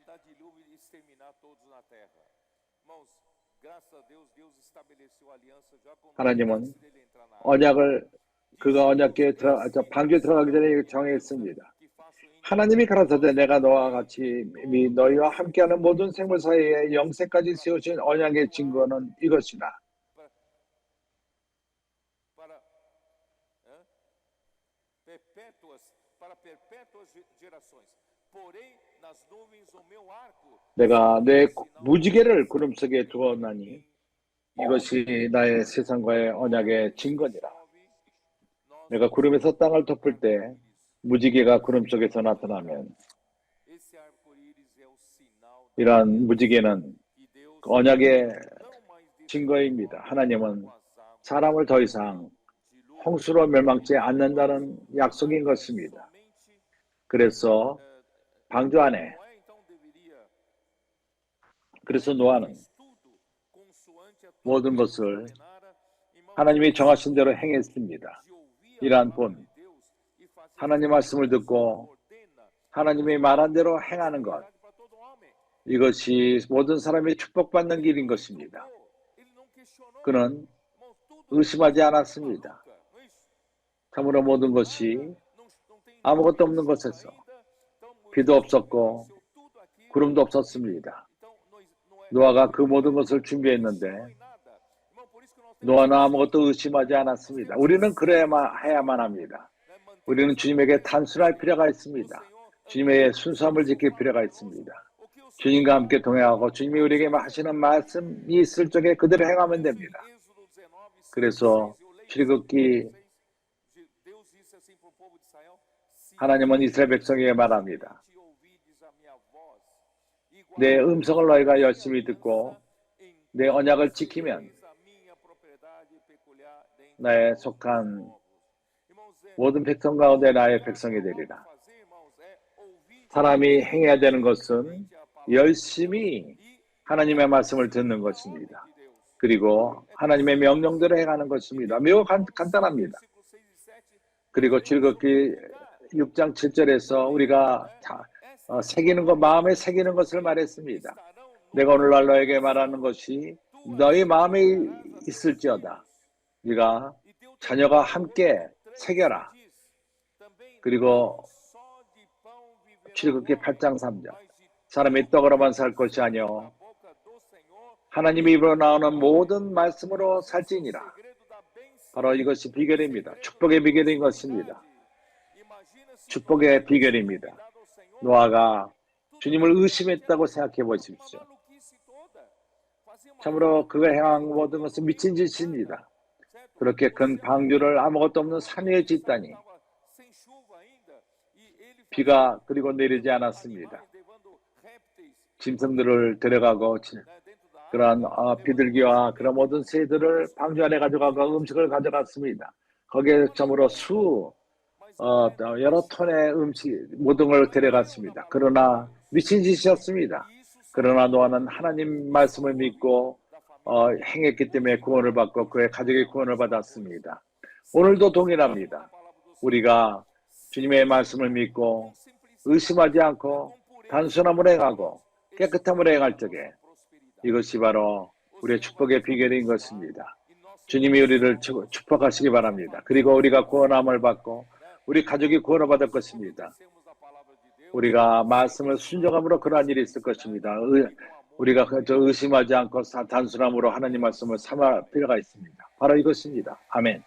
하나님은 언약을 그가 언약궤에 방주에 들어가기 전에 정했습니다. 하나님이 가라사대 내가 너와 같이 및 너희와 함께하는 모든 생물 사이에 영생까지 세우신 언약의 증거는 이것이라. 내가 내 무지개를 구름 속에 두었나니 이것이 나의 세상과의 언약의 증거니라. 내가 구름에서 땅을 덮을 때 무지개가 구름 속에서 나타나면 이러한 무지개는 언약의 증거입니다. 하나님은 사람을 더 이상 홍수로 멸망치 않는다는 약속인 것입니다. 그래서 방주 안에 그래서 노아는 모든 것을 하나님이 정하신 대로 행했습니다. 이러한 본 하나님 말씀을 듣고 하나님이 말한 대로 행하는 것, 이것이 모든 사람이 축복받는 길인 것입니다. 그는 의심하지 않았습니다. 참으로 모든 것이 아무것도 없는 곳에서 비도 없었고 구름도 없었습니다. 노아가 그 모든 것을 준비했는데 노아는 아무것도 의심하지 않았습니다. 우리는 해야만 합니다. 우리는 주님에게 단순할 필요가 있습니다. 주님의 순수함을 지킬 필요가 있습니다. 주님과 함께 동행하고 주님이 우리에게 하시는 말씀이 있을 적에 그대로 행하면 됩니다. 그래서 출애굽기 하나님은 이스라엘 백성에게 말합니다. 내 음성을 너희가 열심히 듣고 내 언약을 지키면 나의 속한 모든 백성 가운데 나의 백성이 되리라. 사람이 행해야 되는 것은 열심히 하나님의 말씀을 듣는 것입니다. 그리고 하나님의 명령대로 행하는 것입니다. 매우 간단합니다. 그리고 출애굽기 6장 7절에서 우리가 새기는 것, 마음에 새기는 것을 말했습니다. 내가 오늘날 너에게 말하는 것이 너희 마음에 있을지어다. 네가 자녀가 함께 새겨라. 그리고 출애굽기 8장 3절 사람이 떡으로만 살 것이 아니요 하나님의 입으로 나오는 모든 말씀으로 살지니라. 바로 이것이 비결입니다. 축복의 비결인 것입니다. 축복의 비결입니다. 노아가 주님을 의심했다고 생각해 보십시오. 참으로 그가 행한 모든 것은 미친 짓입니다. 그렇게 큰 방주를 아무것도 없는 산 위에 짓다니. 비가 그리고 내리지 않았습니다. 짐승들을 데려가고 그러한 비둘기와 그런 모든 새들을 방주 안에 가져가고 음식을 가져갔습니다. 거기에 참으로 여러 톤의 모든 걸 데려갔습니다. 그러나 미친 짓이었습니다. 그러나 노아는 하나님 말씀을 믿고 행했기 때문에 구원을 받고 그의 가족의 구원을 받았습니다. 오늘도 동일합니다. 우리가 주님의 말씀을 믿고 의심하지 않고 단순함으로 행하고 깨끗함으로 행할 적에 이것이 바로 우리의 축복의 비결인 것입니다. 주님이 우리를 축복하시기 바랍니다. 그리고 우리가 구원함을 받고 우리 가족이 구원을 받을 것입니다. 우리가 말씀을 순종함으로 그러한 일이 있을 것입니다. 우리가 의심하지 않고 단순함으로 하나님 말씀을 삼을 필요가 있습니다. 바로 이것입니다. 아멘.